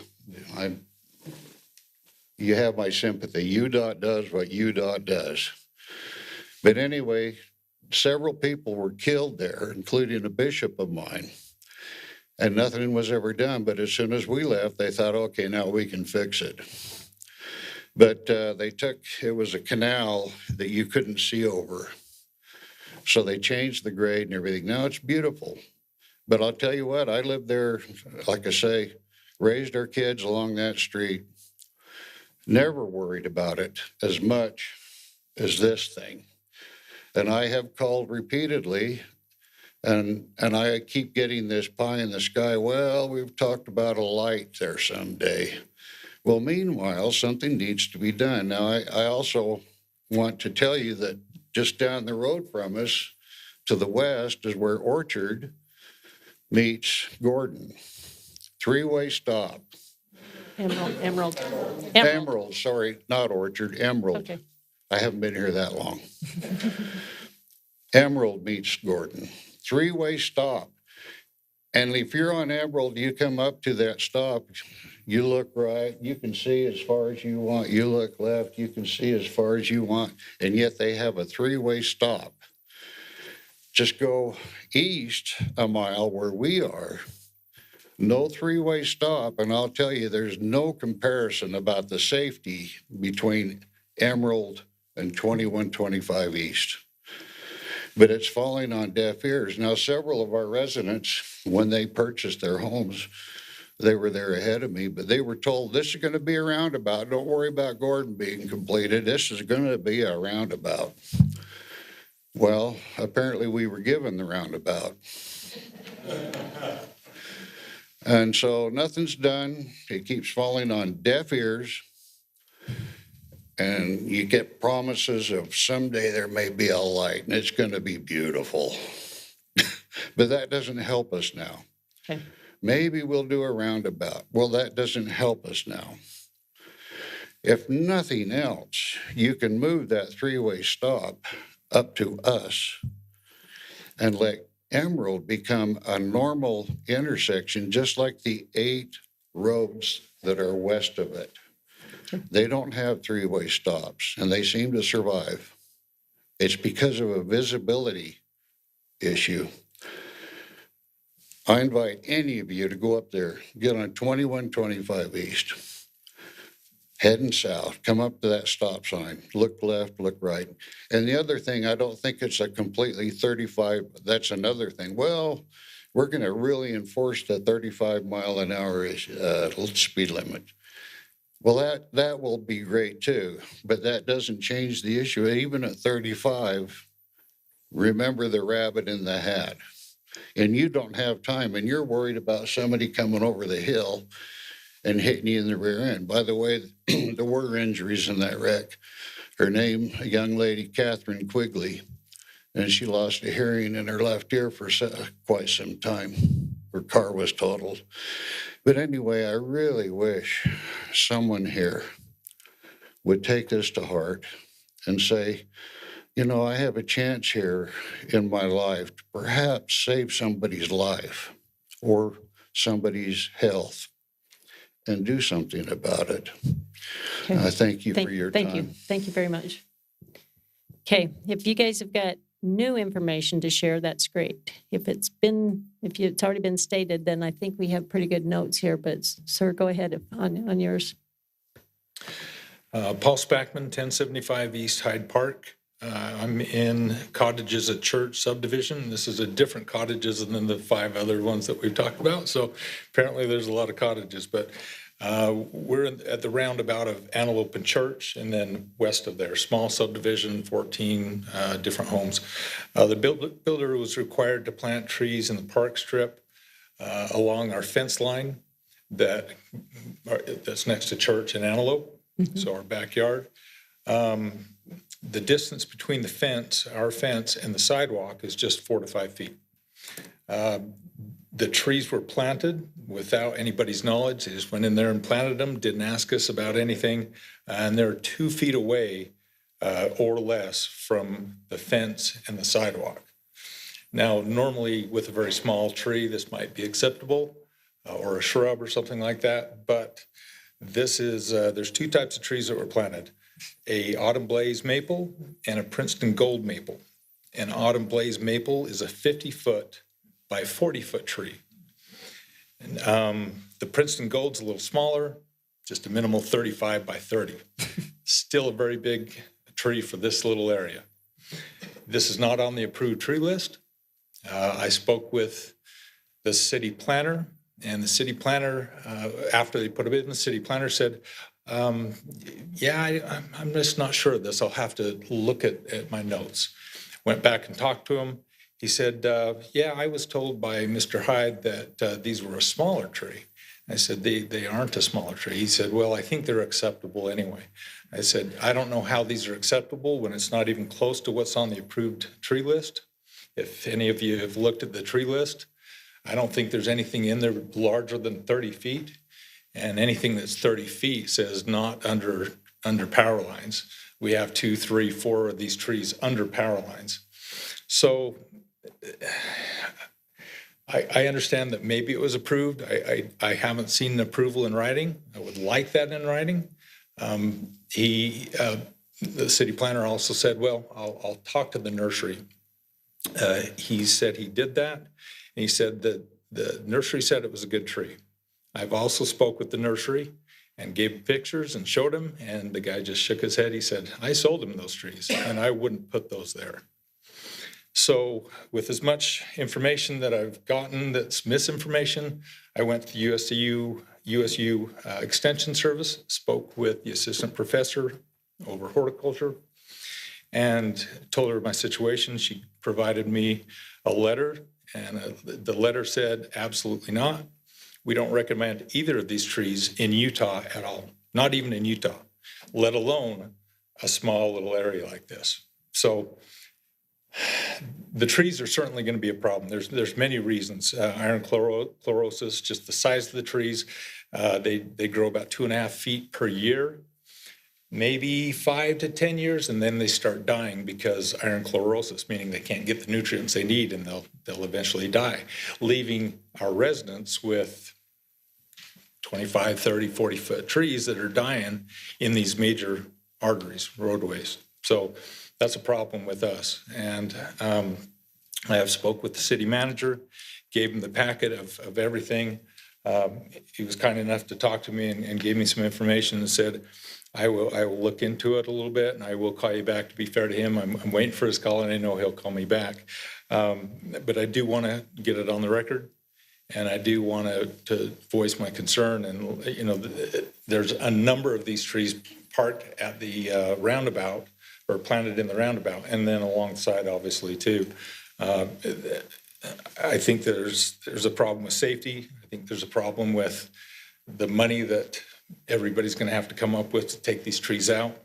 you have my sympathy. UDOT does what UDOT does. But anyway, several people were killed there, including a bishop of mine. And nothing was ever done. But as soon as we left, they thought, okay, now we can fix it. But it was a canal that you couldn't see over. So they changed the grade and everything. Now it's beautiful. But I'll tell you what, I lived there, like I say, raised our kids along that street. Never worried about it as much as this thing. And I have called repeatedly, and I keep getting this pie in the sky. Well, we've talked about a light there someday. Well, meanwhile, something needs to be done. Now, I also want to tell you that just down the road from us to the west is where Orchard meets Gordon. Three-way stop. Emerald, sorry, not Orchard, Emerald. Okay. I haven't been here that long. Emerald meets Gordon. Three-way stop. And if you're on Emerald, you come up to that stop, you look right, you can see as far as you want. You look left, you can see as far as you want. And yet they have a three-way stop. Just go east a mile where we are. No three-way stop, and I'll tell you, there's no comparison about the safety between Emerald and 2125 East. But it's falling on deaf ears. Now, several of our residents, when they purchased their homes, they were there ahead of me, but they were told, this is going to be a roundabout. Don't worry about Gordon being completed. This is going to be a roundabout. Well, apparently we were given the roundabout. And so nothing's done. It keeps falling on deaf ears. And you get promises of someday there may be a light and it's going to be beautiful. But that doesn't help us now. Okay. Maybe we'll do a roundabout. Well, that doesn't help us now. If nothing else, you can move that three-way stop up to us and let Emerald become a normal intersection, just like the 8 roads that are west of it. They don't have three-way stops, and they seem to survive. It's because of a visibility issue. I invite any of you to go up there, get on 2125 East, heading south, come up to that stop sign, look left, look right. And the other thing, I don't think it's a completely 35, that's another thing. Well, we're going to really enforce the 35 mile an hour speed limit. Well, that will be great too, but that doesn't change the issue. Even at 35, remember the rabbit in the hat. And you don't have time, and you're worried about somebody coming over the hill and hitting you in the rear end. By the way, there were injuries in that wreck. Her name, a young lady, Catherine Quigley, and she lost a hearing in her left ear for quite some time. Her car was totaled. But anyway, I really wish someone here would take this to heart and say, you know, I have a chance here in my life to perhaps save somebody's life or somebody's health and do something about it. Okay. I thank you for your time. Thank you. Thank you very much. Okay, if you guys have got new information to share, that's great. If it's already been stated, then I think we have pretty good notes here, but sir, go ahead on yours. Paul Spackman, 1075 East Hyde Park. I'm in Cottages at Church subdivision. This is a different cottages than the 5 other ones that we've talked about. So apparently there's a lot of cottages, but we're at the roundabout of Antelope and Church, and then west of there, small subdivision, 14 different homes. The builder was required to plant trees in the park strip along our fence line that's next to Church and Antelope, so our backyard. the distance between the fence, our fence, and the sidewalk is just 4 to 5 feet. The trees were planted without anybody's knowledge. They just went in there and planted them, didn't ask us about anything. And they're 2 feet away or less from the fence and the sidewalk. Now, normally with a very small tree, this might be acceptable, or a shrub or something like that. But this is, there's 2 types of trees that were planted, a autumn blaze maple and a Princeton gold maple. An autumn blaze maple is a 50-foot by 40-foot tree. And, the Princeton Gold's a little smaller, just a minimal 35 by 30. Still a very big tree for this little area. This is not on the approved tree list. I spoke with the city planner, and the city planner, after they put it in, the city planner said, yeah, I'm just not sure of this. I'll have to look at my notes. Went back and talked to him. He said, yeah, I was told by Mr. Hyde that these were a smaller tree. I said, they aren't a smaller tree. He said, well, I think they're acceptable anyway. I said, I don't know how these are acceptable when it's not even close to what's on the approved tree list. If any of you have looked at the tree list, I don't think there's anything in there larger than 30 feet. And anything that's 30 feet says not under power lines. We have 2, 3, 4 of these trees under power lines. So I understand that maybe it was approved. I haven't seen an approval in writing. I would like that in writing. The city planner also said, well, I'll talk to the nursery. He said he did that. And he said that the nursery said it was a good tree. I've also spoke with the nursery and gave pictures and showed him, and the guy just shook his head. He said, I sold him those trees, and I wouldn't put those there. So with as much information that I've gotten that's misinformation, I went to USU Extension Service, spoke with the assistant professor over horticulture, and told her my situation. She provided me a letter, and the letter said, absolutely not. We don't recommend either of these trees in Utah at all, not even in Utah, let alone a small little area like this. So the trees are certainly going to be a problem. There's many reasons. Iron chlorosis, just the size of the trees, they grow about 2.5 feet per year, maybe 5 to 10 years, and then they start dying because iron chlorosis, meaning they can't get the nutrients they need, and they'll eventually die, leaving our residents with 25, 30, 40-foot trees that are dying in these major arteries, roadways. So that's a problem with us. And I have spoke with the city manager, gave him the packet of everything. He was kind enough to talk to me and gave me some information and said, I will look into it a little bit, and I will call you back. To be fair to him, I'm waiting for his call, and I know he'll call me back. But I do want to get it on the record, and I do want to voice my concern. And, you know, there's a number of these trees parked at the roundabout, or planted in the roundabout, and then alongside, obviously, too. I think there's a problem with safety. I think there's a problem with the money that everybody's going to have to come up with to take these trees out.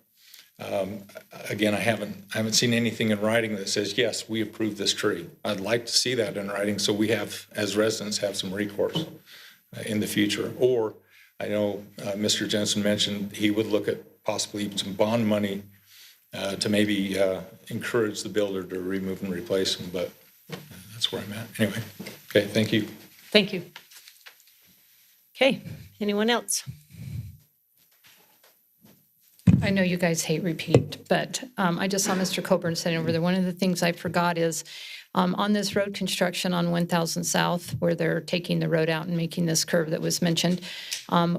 Again, I haven't seen anything in writing that says, yes, we approve this tree. I'd like to see that in writing so we have, as residents, have some recourse in the future. Or I know Mr. Jensen mentioned he would look at possibly some bond money to maybe encourage the builder to remove and replace them, but that's where I'm at. Anyway, okay, thank you. Thank you. Okay, anyone else? I know you guys hate repeat, but I just saw Mr. Coburn sitting over there. One of the things I forgot is on this road construction on 1000 South, where they're taking the road out and making this curve that was mentioned,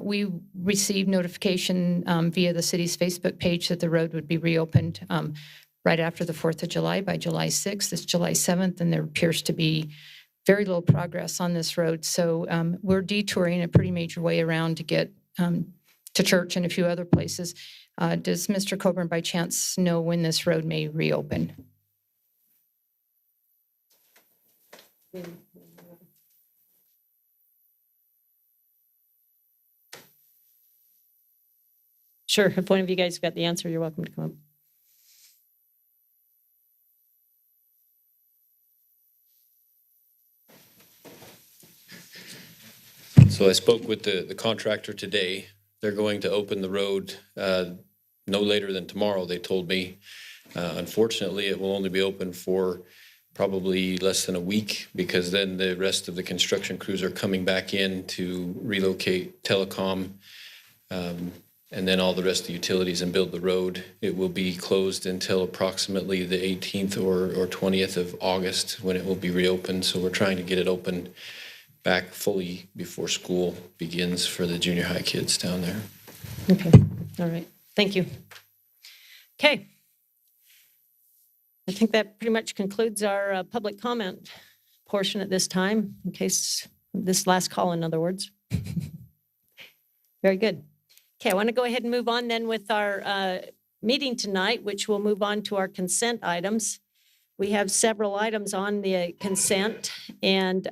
we received notification via the city's Facebook page that the road would be reopened right after the 4th of July, by July 6th. It's July 7th, and there appears to be very little progress on this road. So we're detouring a pretty major way around to get to church and a few other places. Does Mr. Coburn by chance know when this road may reopen? Sure, if one of you guys got the answer, you're welcome to come up. So I spoke with the contractor today. They're going to open the road no later than tomorrow, they told me. Unfortunately, it will only be open for probably less than a week because then the rest of the construction crews are coming back in to relocate telecom and then all the rest of the utilities and build the road. It will be closed until approximately the 18th or 20th of August when it will be reopened. So we're trying to get it open back fully before school begins for the junior high kids down there. Okay, all right, thank you. Okay. I think that pretty much concludes our public comment portion at this time, in case this last call, in other words. Very good. Okay, I want to go ahead and move on then with our meeting tonight, which will move on to our consent items. We have several items on the consent, and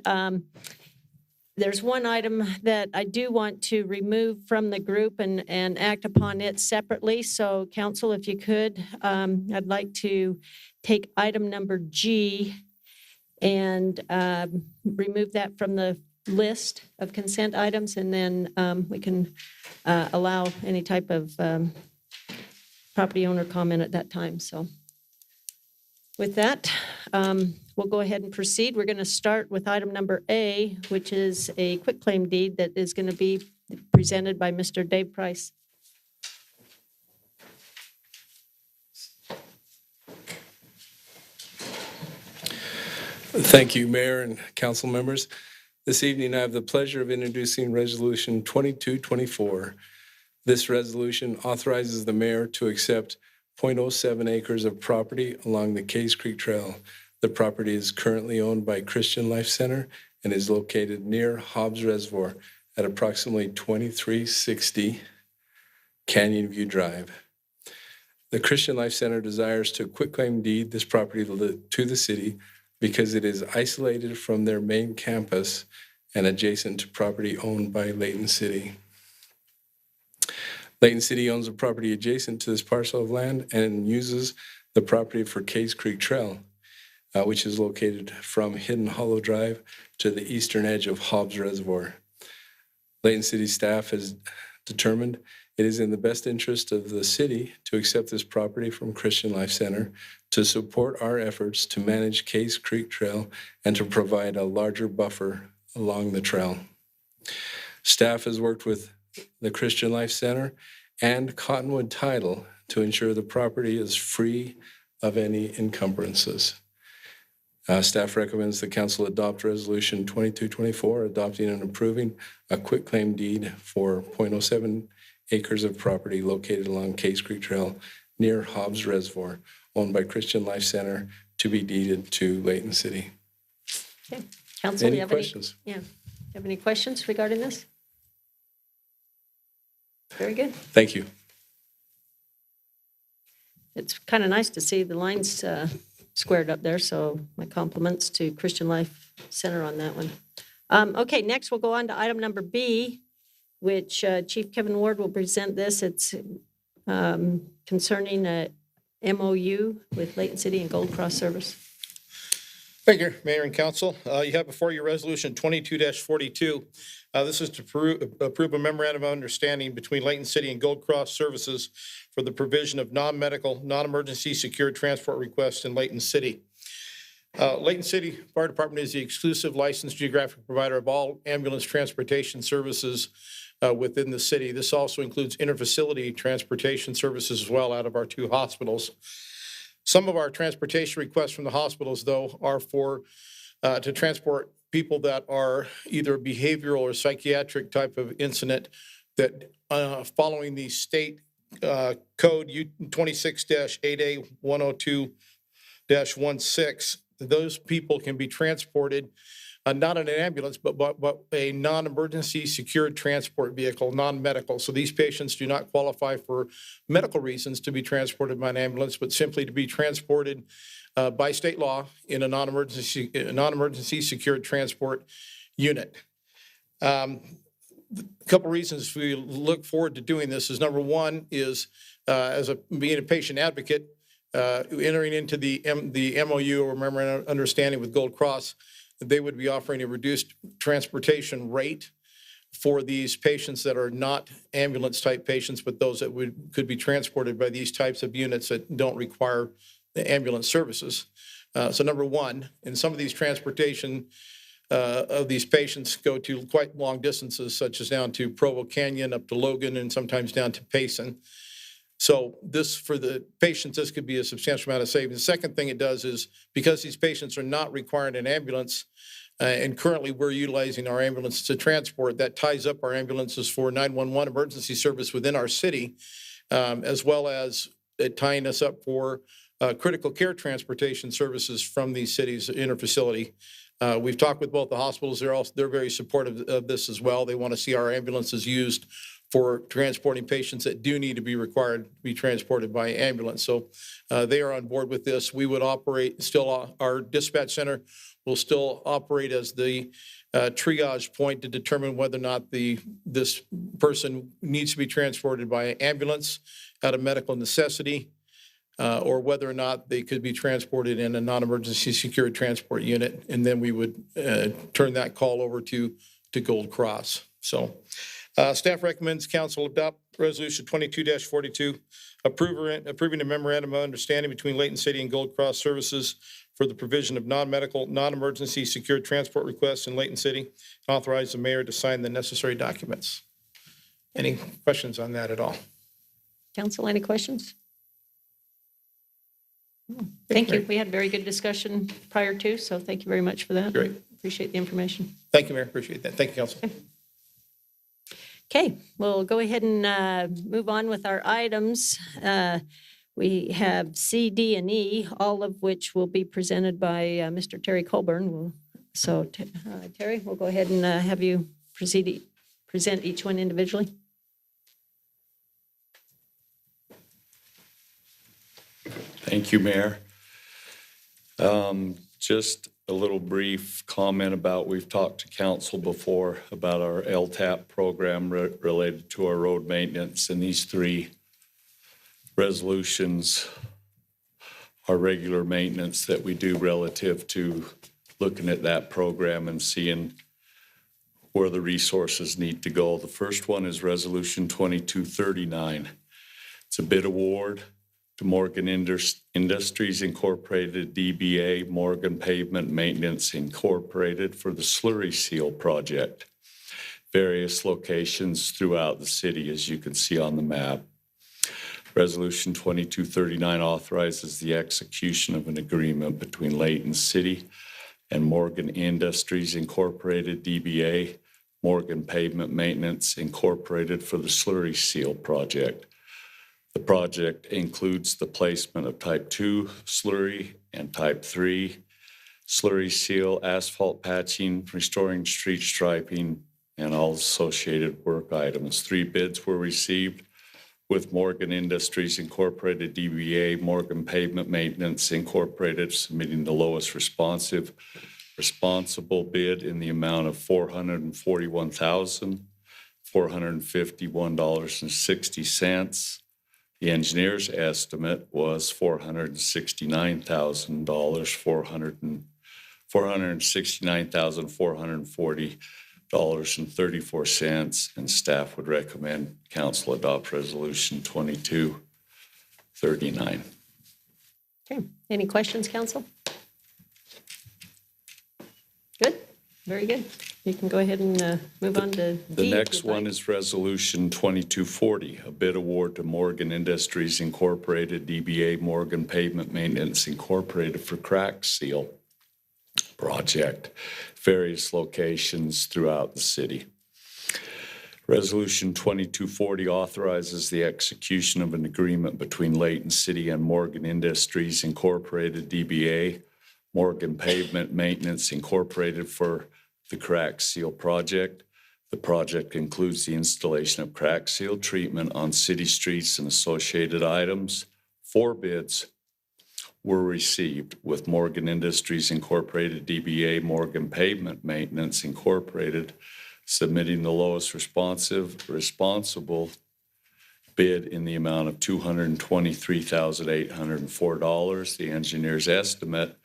there's one item that I do want to remove from the group and act upon it separately. So council, if you could, I'd like to take item number G and remove that from the list of consent items, and then we can allow any type of property owner comment at that time. So with that, we'll go ahead and proceed. We're going to start with item number A, which is a quitclaim deed that is going to be presented by Mr. Dave Price. Thank you, Mayor and council members. This evening, I have the pleasure of introducing Resolution 2224. This resolution authorizes the mayor to accept 0.07 acres of property along the Case Creek Trail. The property is currently owned by Christian Life Center and is located near Hobbs Reservoir at approximately 2360 Canyon View Drive. The Christian Life Center desires to quitclaim deed this property to the city because it is isolated from their main campus and adjacent to property owned by Layton City. Layton City owns a property adjacent to this parcel of land and uses the property for Case Creek Trail, which is located from Hidden Hollow Drive to the eastern edge of Hobbs Reservoir. Layton City staff has determined it is in the best interest of the city to accept this property from Christian Life Center to support our efforts to manage Case Creek Trail and to provide a larger buffer along the trail. Staff has worked with the Christian Life Center and Cottonwood Title to ensure the property is free of any encumbrances. Staff recommends the council adopt Resolution 2224, adopting and approving a quitclaim deed for 0.07 acres of property located along Case Creek Trail near Hobbs Reservoir, owned by Christian Life Center, to be deeded to Layton City. Okay, council, Any do you have questions? Have any questions regarding this? Very good. Thank you. It's kind of nice to see the lines squared up there, so my compliments to Christian Life Center on that one. Okay, next we'll go on to item number B, which Chief Kevin Ward will present this. It's concerning a MOU with Layton City and Gold Cross Service. Thank you, Mayor and Council. You have before you Resolution 22-42. This is to approve a memorandum of understanding between Layton City and Gold Cross Services for the provision of non-medical, non-emergency secured transport requests in Layton City. Layton City Fire Department is the exclusive licensed geographic provider of all ambulance transportation services within the city. This also includes interfacility transportation services as well out of our two hospitals. Some of our transportation requests from the hospitals, though, are for to transport people that are either behavioral or psychiatric type of incident that following the state code 26-8A102-16, those people can be transported not in an ambulance, but a non-emergency secured transport vehicle, non-medical. So these patients do not qualify for medical reasons to be transported by an ambulance, but simply to be transported by state law in a non-emergency secured transport unit. A couple reasons we look forward to doing this is, number one is being a patient advocate, entering into the MOU or memorandum of understanding with Gold Cross. They would be offering a reduced transportation rate for these patients that are not ambulance-type patients, but those that could be transported by these types of units that don't require the ambulance services. So number one, in some of these transportation of these patients go to quite long distances, such as down to Provo Canyon, up to Logan, and sometimes down to Payson. So this, for the patients, this could be a substantial amount of savings. The second thing it does is, because these patients are not requiring an ambulance, and currently we're utilizing our ambulance to transport, that ties up our ambulances for 911 emergency service within our city, as well as tying us up for critical care transportation services from these cities in our facility. We've talked with both the hospitals. They're very supportive of this as well. They want to see our ambulances used for transporting patients that do need to be required to be transported by ambulance. So they are on board with this. We would operate still, our dispatch center will still operate as the triage point to determine whether or not this person needs to be transported by ambulance out of medical necessity, or whether or not they could be transported in a non-emergency secured transport unit. And then we would turn that call over to Gold Cross. So staff recommends council adopt resolution 22-42, approving a memorandum of understanding between Layton City and Gold Cross Services for the provision of non-medical, non-emergency secured transport requests in Layton City. Authorize the mayor to sign the necessary documents. Any questions on that at all? Council, any questions? Thank you. We had a very good discussion prior to, so thank you very much for that. Great. Appreciate the information. Thank you, Mayor. Appreciate that. Thank you, Council. Okay, we'll go ahead and move on with our items. We have C, D, and E, all of which will be presented by Mr. Terry Colburn. So Terry, we'll go ahead and have you present each one individually. Thank you, Mayor. Just a little brief comment about, we've talked to council before about our LTAP program related to our road maintenance, and these three resolutions are regular maintenance that we do relative to looking at that program and seeing where the resources need to go. The first one is Resolution 2239. It's a bid award to Morgan Industries Incorporated, DBA Morgan Pavement Maintenance Incorporated for the slurry seal project. Various locations throughout the city, as you can see on the map. Resolution 2239 authorizes the execution of an agreement between Layton City and Morgan Industries Incorporated, DBA Morgan Pavement Maintenance Incorporated for the slurry seal project. The project includes the placement of Type 2 slurry and Type 3 slurry seal, asphalt patching, restoring street striping, and all associated work items. 3 bids were received, with Morgan Industries Incorporated, DBA Morgan Pavement Maintenance Incorporated submitting the lowest responsible bid in the amount of $441,451.60. The engineer's estimate was $469,440.34, and staff would recommend council adopt resolution 2239. Okay, any questions, council? Good, very good. You can go ahead and move on to D. The next one is Resolution 2240, a bid award to Morgan Industries Incorporated, DBA Morgan Pavement Maintenance Incorporated for crack seal project, various locations throughout the city. Resolution 2240 authorizes the execution of an agreement between Layton City and Morgan Industries Incorporated, DBA Morgan Pavement Maintenance Incorporated for the crack seal project. The project includes the installation of crack seal treatment on city streets and associated items. 4 bids were received, with Morgan Industries Incorporated, DBA Morgan Pavement Maintenance Incorporated submitting the lowest responsible bid in the amount of $223,804. The engineer's estimate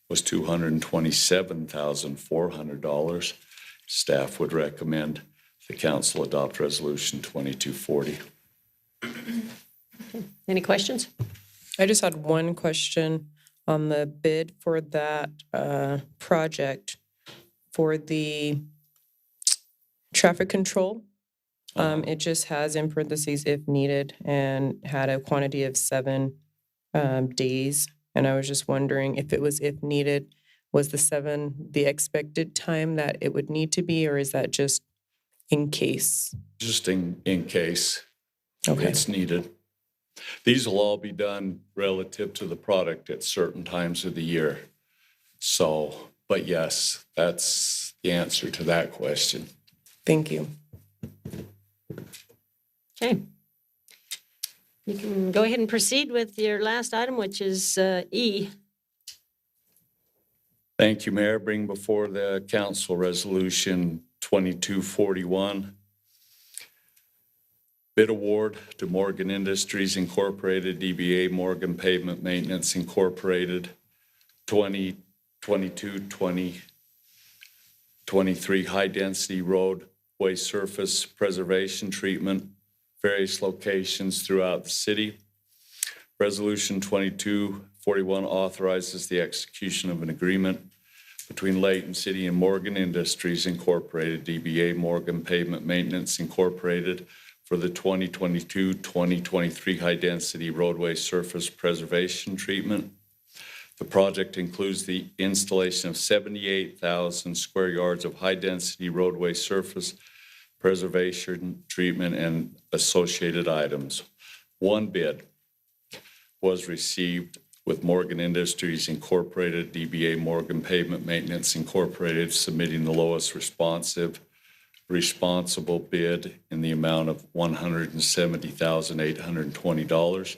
was $227,400. Staff would recommend the council adopt resolution 2240. Any questions? I just had one question on the bid for that project for the traffic control. It just has in parentheses if needed and had a quantity of 7 days. And I was just wondering if it was if needed, was the 7 the expected time that it would need to be, or is that just in case? Just in case Okay. it's needed. These will all be done relative to the product at certain times of the year. So, but yes, that's the answer to that question. Thank you. Okay. You can go ahead and proceed with your last item, which is E. Thank you, Mayor. Bring before the council resolution 2241. Bid award to Morgan Industries Incorporated, DBA Morgan Pavement Maintenance Incorporated, 2022-2023 high-density roadway surface preservation treatment, various locations throughout the city. Resolution 2241 authorizes the execution of an agreement between Layton City and Morgan Industries Incorporated, DBA Morgan Pavement Maintenance Incorporated, for the 2022-2023 high-density roadway surface preservation treatment. The project includes the installation of 78,000 square yards of high-density roadway surface preservation treatment and associated items. One bid was received with Morgan Industries Incorporated, DBA Morgan Pavement Maintenance Incorporated, submitting the lowest responsible bid in the amount of $170,820.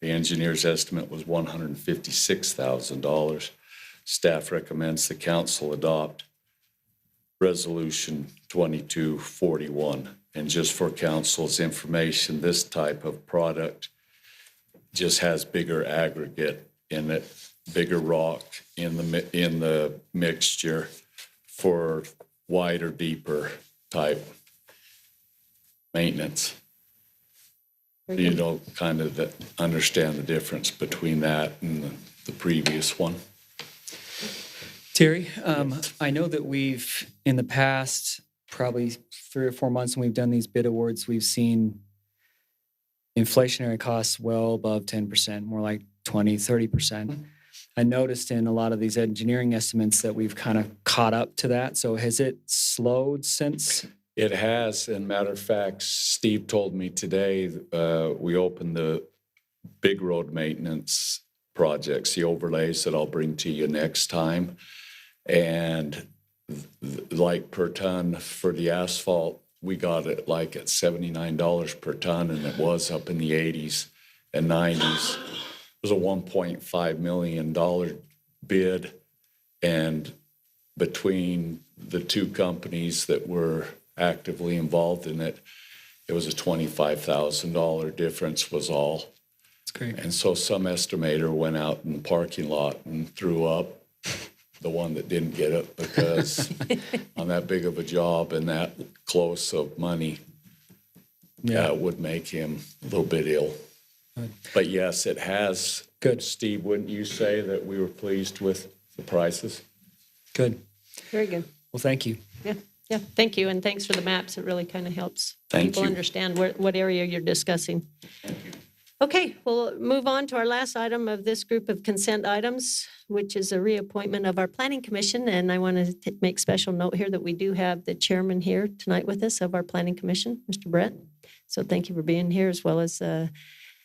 The engineer's estimate was $156,000. Staff recommends the council adopt resolution 2241. And just for council's information, this type of product just has bigger aggregate in it, bigger rock in the mixture for wider, deeper type maintenance. You don't kind of understand the difference between that and the previous one. Terry, I know that we've, in the past, probably 3 or 4 months when we've done these bid awards, we've seen inflationary costs well above 10%, more like 20, 30%. I noticed in a lot of these engineering estimates that we've kind of caught up to that. So has it slowed since? It has. And matter of fact, Steve told me today, we opened the big road maintenance projects, the overlays that I'll bring to you next time. And like per ton for the asphalt, we got it like at $79 per ton, and it was up in the 80s and 90s. It was a $1.5 million bid, and between the two companies that were actively involved in it, it was a $25,000 difference was all. That's great. And so some estimator went out in the parking lot and threw up the one that didn't get it, because on that big of a job and that close of money, would make him a little bit ill. Good. But yes, it has. Good. Steve, wouldn't you say that we were pleased with the prices? Good. Very good. Well, thank you. Yeah, thank you, and thanks for the maps. It really kind of helps Thank people you. understand what area you're discussing. Okay, we'll move on to our last item of this group of consent items, which is a reappointment of our Planning Commission. And I want to make special note here that we do have the chairman here tonight with us of our Planning Commission, Mr. Brett. So thank you for being here, as well as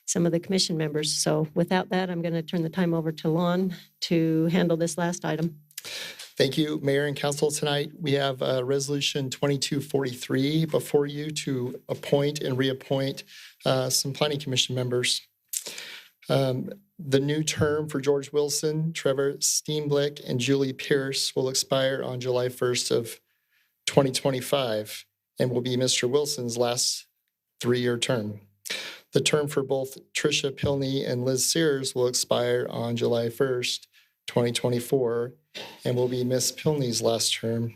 some of the commission members. So without that, I'm going to turn the time over to Lon to handle this last item. Thank you, Mayor and Council. Tonight, we have Resolution 2243 before you to appoint and reappoint some Planning Commission members. The new term for George Wilson, Trevor Steenblick, and Julie Pierce will expire on July 1st of 2025 and will be Mr. Wilson's last 3-year term. The term for both Tricia Pilney and Liz Sears will expire on July 1st, 2024, and will be Miss Pilney's last term.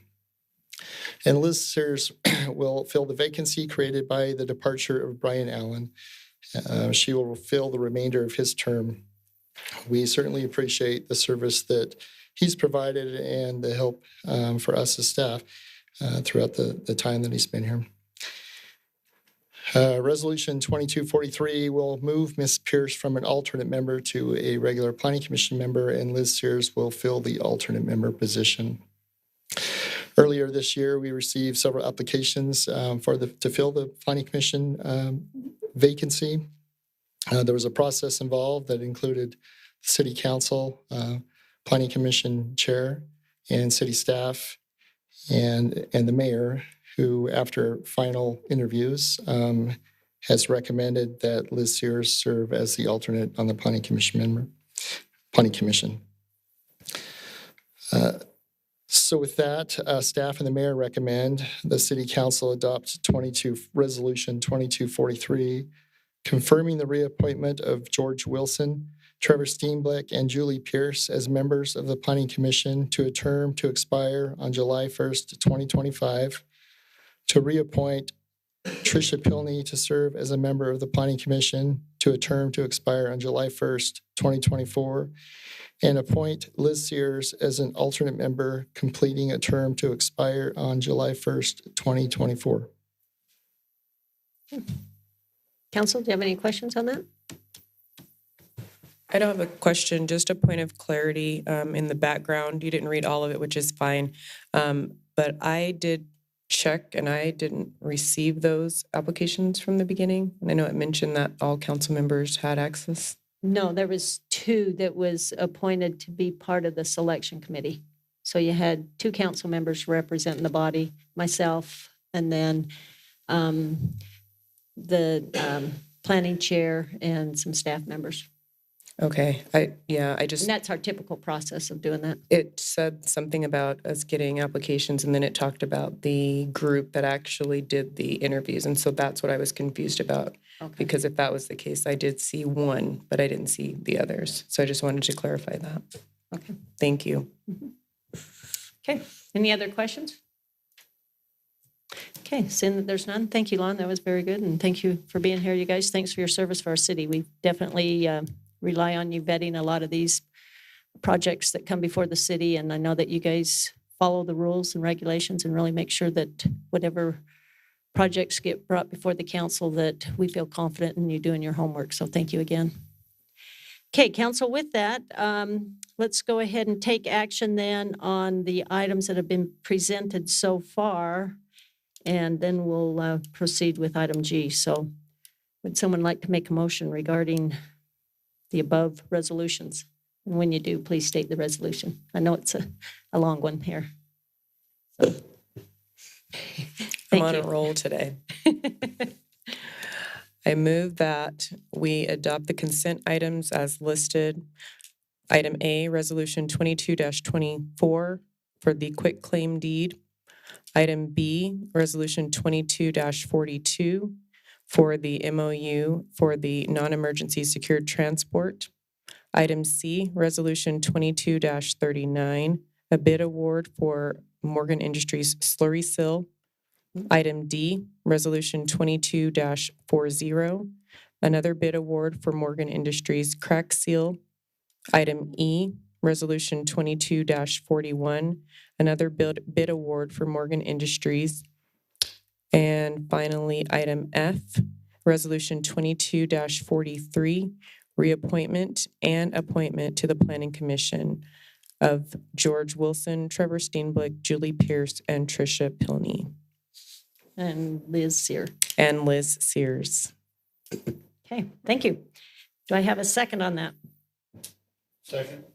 And Liz Sears will fill the vacancy created by the departure of Brian Allen. She will fill the remainder of his term. We certainly appreciate the service that he's provided and the help for us as staff throughout the time that he's been here. Resolution 2243 will move Ms. Pierce from an alternate member to a regular Planning Commission member, and Liz Sears will fill the alternate member position. Earlier this year, we received several applications to fill the Planning Commission vacancy. There was a process involved that included the City Council, Planning Commission Chair, and City staff, and the Mayor, who, after final interviews, has recommended that Liz Sears serve as the alternate on the Planning Commission. So with that, staff and the mayor recommend the City Council adopt Resolution 2243, confirming the reappointment of George Wilson, Trevor Steenblick, and Julie Pierce as members of the Planning Commission to a term to expire on July 1st, 2025, to reappoint Tricia Pilney to serve as a member of the Planning Commission to a term to expire on July 1st, 2024, and appoint Liz Sears as an alternate member, completing a term to expire on July 1st, 2024. Council, do you have any questions on that? I don't have a question, just a point of clarity in the background. You didn't read all of it, which is fine. But I did check and I didn't receive those applications from the beginning. And I know it mentioned that all council members had access. No, there was 2 that was appointed to be part of the selection committee. So you had 2 council members representing the body, myself, and then the planning chair and some staff members. Okay, I just. And that's our typical process of doing that. It said something about us getting applications, and then it talked about the group that actually did the interviews. And so that's what I was confused about. Okay. Because if that was the case, I did see one, but I didn't see the others. So I just wanted to clarify that. Okay. Thank you. Okay, any other questions? Okay, seeing that there's none, thank you, Lon. That was very good. And thank you for being here, you guys. Thanks for your service for our city. We definitely rely on you vetting a lot of these projects that come before the city. And I know that you guys follow the rules and regulations and really make sure that whatever projects get brought before the council, that we feel confident in you doing your homework. So thank you again. Okay, council, with that, let's go ahead and take action then on the items that have been presented so far. And then we'll proceed with item G. So would someone like to make a motion regarding the above resolutions? And when you do, please state the resolution. I know it's a long one here. So, I'm on a roll today. I move that we adopt the consent items as listed. Item A, Resolution 22-24 for the quitclaim deed. Item B, Resolution 22-42 for the MOU for the non-emergency secured transport. Item C, Resolution 22-39, a bid award for Morgan Industries slurry seal. Item D, Resolution 22-40, another bid award for Morgan Industries crack seal. Item E, Resolution 22-41, another bid award for Morgan Industries. And finally, item F, Resolution 22-43, reappointment and appointment to the Planning Commission of George Wilson, Trevor Steenblick, Julie Pierce, and Tricia Pilney. And Liz Sear. And Liz Sears. Okay, thank you. Do I have a second on that? Second.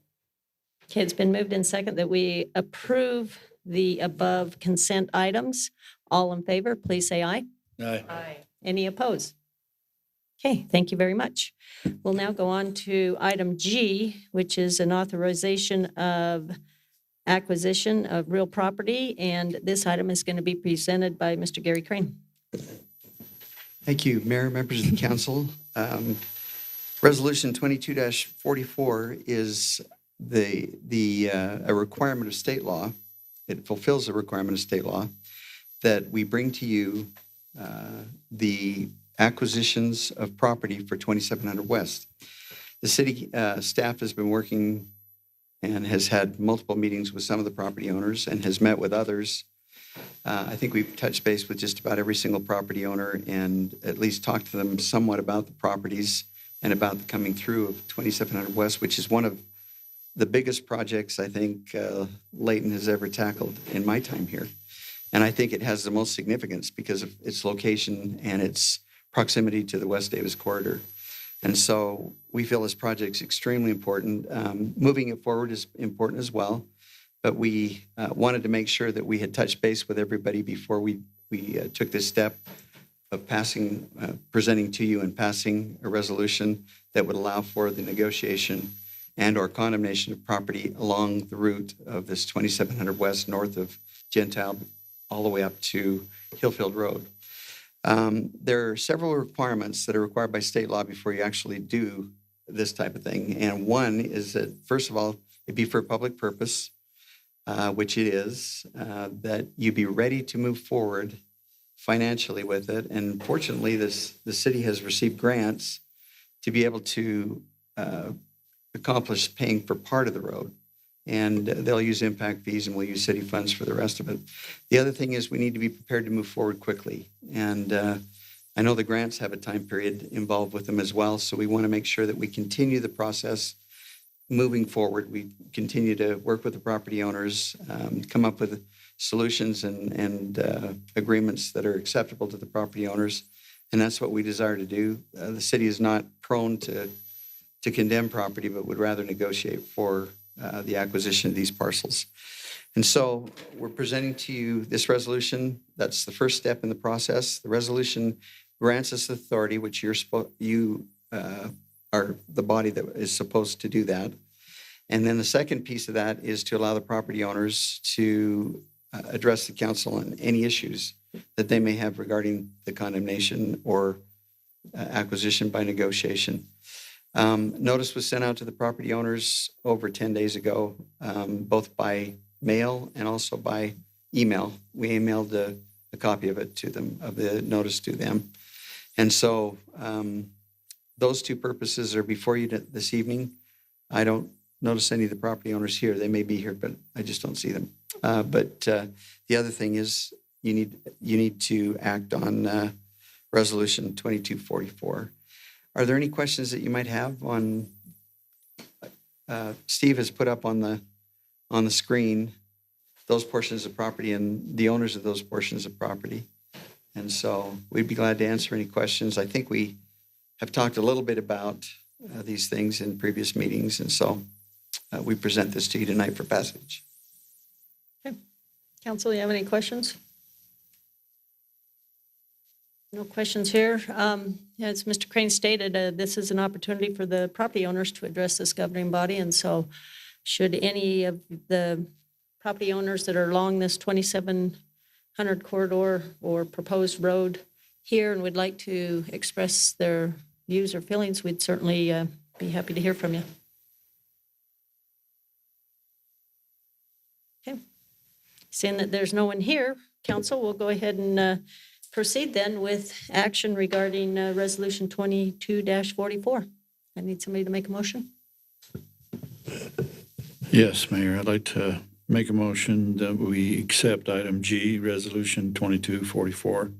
Okay, it's been moved in second that we approve the above consent items. All in favor, please say aye. Aye. Aye. Any opposed? Okay, thank you very much. We'll now go on to item G, which is an authorization of acquisition of real property. And this item is going to be presented by Mr. Gary Crane. Thank you, Mayor, members of the council. Resolution 22-44 is a requirement of state law it fulfills the requirement of state law, that we bring to you the acquisitions of property for 2700 West. The city staff has been working and has had multiple meetings with some of the property owners and has met with others. I think we've touched base with just about every single property owner and at least talked to them somewhat about the properties and about the coming through of 2700 West, which is one of the biggest projects I think Layton has ever tackled in my time here. And I think it has the most significance because of its location and its proximity to the West Davis corridor. And so we feel this project is extremely important. Moving it forward is important as well. But we wanted to make sure that we had touched base with everybody before we took this step of presenting to you and passing a resolution that would allow for the negotiation and or condemnation of property along the route of this 2700 West north of Gentile all the way up to Hillfield Road. There are several requirements that are required by state law before you actually do this type of thing. And one is that, first of all, it'd be for a public purpose, which it is, that you be ready to move forward financially with it. And fortunately, the city has received grants to be able to accomplish paying for part of the road. And they'll use impact fees and we'll use city funds for the rest of it. The other thing is we need to be prepared to move forward quickly. And I know the grants have a time period involved with them as well. So we want to make sure that we continue the process moving forward. We continue to work with the property owners, come up with solutions and agreements that are acceptable to the property owners. And that's what we desire to do. The city is not prone to condemn property, but would rather negotiate for the acquisition of these parcels. And so we're presenting to you this resolution. That's the first step in the process. The resolution grants us authority, which you are the body that is supposed to do that. And then the second piece of that is to allow the property owners to address the council on any issues that they may have regarding the condemnation or acquisition by negotiation. Notice was sent out to the property owners over 10 days ago, both by mail and also by email. We emailed a copy of it to them, of the notice to them. And so those two purposes are before you this evening. I don't notice any of the property owners here. They may be here, but I just don't see them. But the other thing is you need to act on Resolution 2244. Are there any questions that you might have on? Steve has put up on the screen those portions of property and the owners of those portions of property. And so we'd be glad to answer any questions. I think we have talked a little bit about these things in previous meetings. And so we present this to you tonight for passage. Okay. Council, you have any questions? No questions here. As Mr. Crane stated, this is an opportunity for the property owners to address this governing body. And so should any of the property owners that are along this 2700 corridor or proposed road here and would like to express their views or feelings, we'd certainly be happy to hear from you. Okay. Seeing that there's no one here, Council, we'll go ahead and proceed then with action regarding Resolution 22-44. I need somebody to make a motion. Yes, Mayor, I'd like to make a motion that we accept item G, Resolution 2244,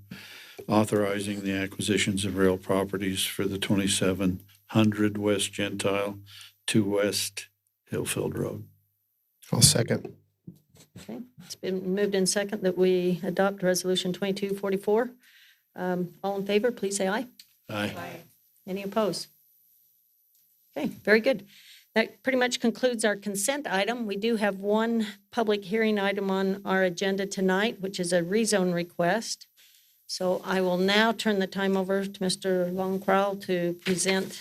authorizing the acquisitions of real properties for the 2700 West Gentile to West Hillfield Road. I'll second. Okay, it's been moved in second that we adopt Resolution 2244. All in favor, please say aye. Aye. Any opposed? Okay, very good. That pretty much concludes our consent item. We do have one public hearing item on our agenda tonight, which is a rezone request. So I will now turn the time over to Mr. Longcrow to present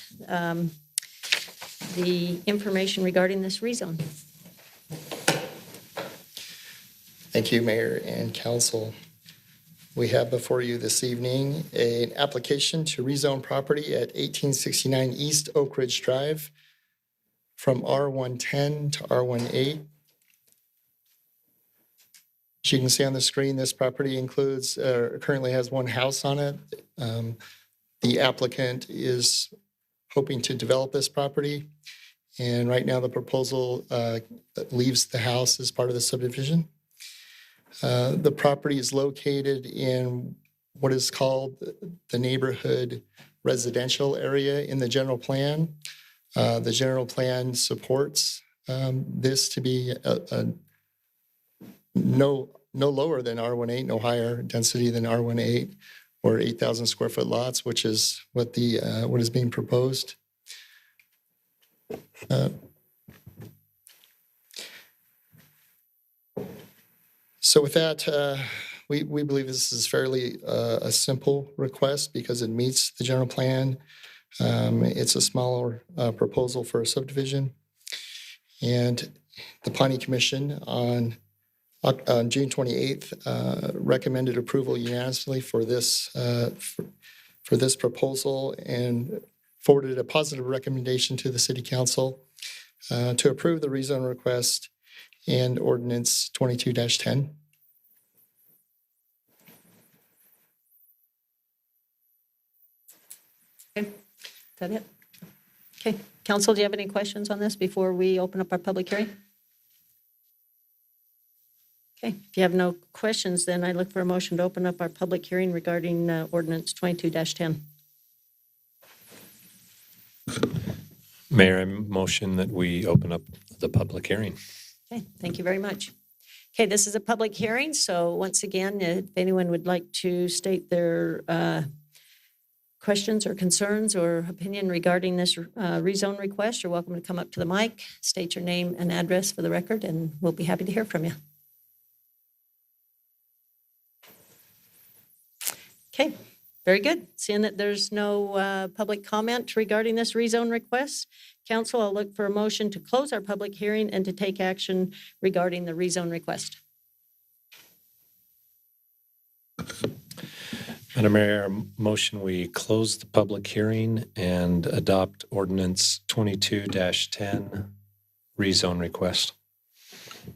the information regarding this rezone. Thank you, Mayor and Council. We have before you this evening an application to rezone property at 1869 East Oak Ridge Drive from R110 to R18. As you can see on the screen, this property includes, currently has one house on it. The applicant is hoping to develop this property. And right now the proposal leaves the house as part of the subdivision. The property is located in what is called the neighborhood residential area in the general plan. The general plan supports this to be no lower than R18, no higher density than R18, or 8,000 square foot lots, which is what what is being proposed. So with that, we believe this is fairly a simple request because it meets the general plan. It's a smaller proposal for a subdivision. And the Planning Commission on June 28th recommended approval unanimously for this proposal and forwarded a positive recommendation to the City Council to approve the rezone request and ordinance 22-10. Okay, is that it? Okay, council, do you have any questions on this before we open up our public hearing? Okay, if you have no questions, then I look for a motion to open up our public hearing regarding ordinance 22-10. Mayor, I motion that we open up the public hearing. Okay, thank you very much. Okay, this is a public hearing, so once again, if anyone would like to state their questions or concerns or opinion regarding this rezone request, you're welcome to come up to the mic, state your name and address for the record, and we'll be happy to hear from you. Okay, very good. Seeing that there's no public comment regarding this rezone request, council, I'll look for a motion to close our public hearing and to take action regarding the rezone request. Madam Mayor, motion we close the public hearing and adopt ordinance 22-10 rezone request.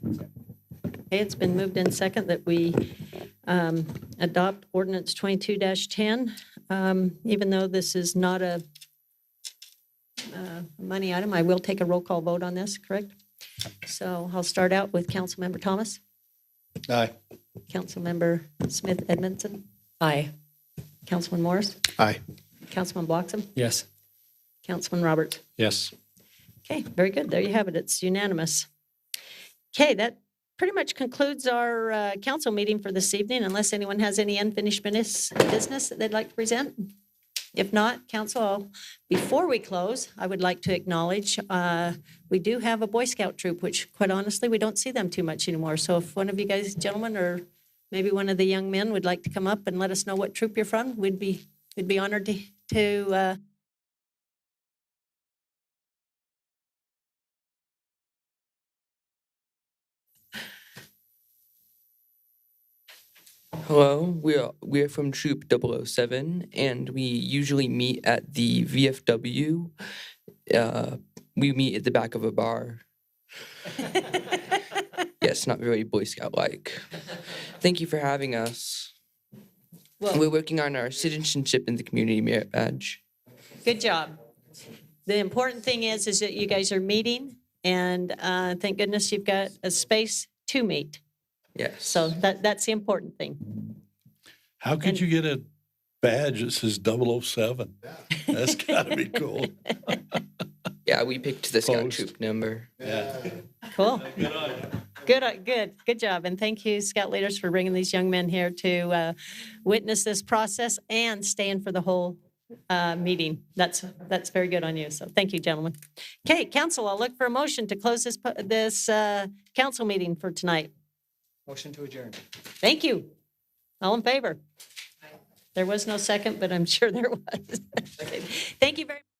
Okay, it's been moved in second that we adopt ordinance 22-10. Even though this is not a money item, I will take a roll call vote on this, correct? So I'll start out with Councilmember Thomas. Aye. Councilmember Smith Edmondson. Aye. Councilman Morris. Aye. Councilman Bloxham. Yes. Councilman Roberts. Yes. Okay, very good. There you have it. It's unanimous. Okay, that pretty much concludes our council meeting for this evening, unless anyone has any unfinished business that they'd like to present. If not, council, before we close, I would like to acknowledge we do have a Boy Scout troop, which quite honestly, we don't see them too much anymore. So if one of you guys, gentlemen, or maybe one of the young men would like to come up and let us know what troop you're from, we'd be honored to Hello, we are from Troop 007, and we usually meet at the VFW. We meet at the back of a bar. Yes, not very Boy Scout-like. Thank you for having us. Well, we're working on our citizenship in the community merit badge. Good job. The important thing is that you guys are meeting, and thank goodness you've got a space to meet. Yes. So that's the important thing. How could you get a badge that says 007? That's got to be cool. Yeah, we picked the Scout Troop number. Yeah. Cool. Good job. And thank you, Scout leaders, for bringing these young men here to witness this process and staying for the whole meeting. That's very good on you. So thank you, gentlemen. Okay, council, I'll look for a motion to close this council meeting for tonight. Motion to adjourn. Thank you. All in favor? There was no second, but I'm sure there was. Okay. Thank you very much.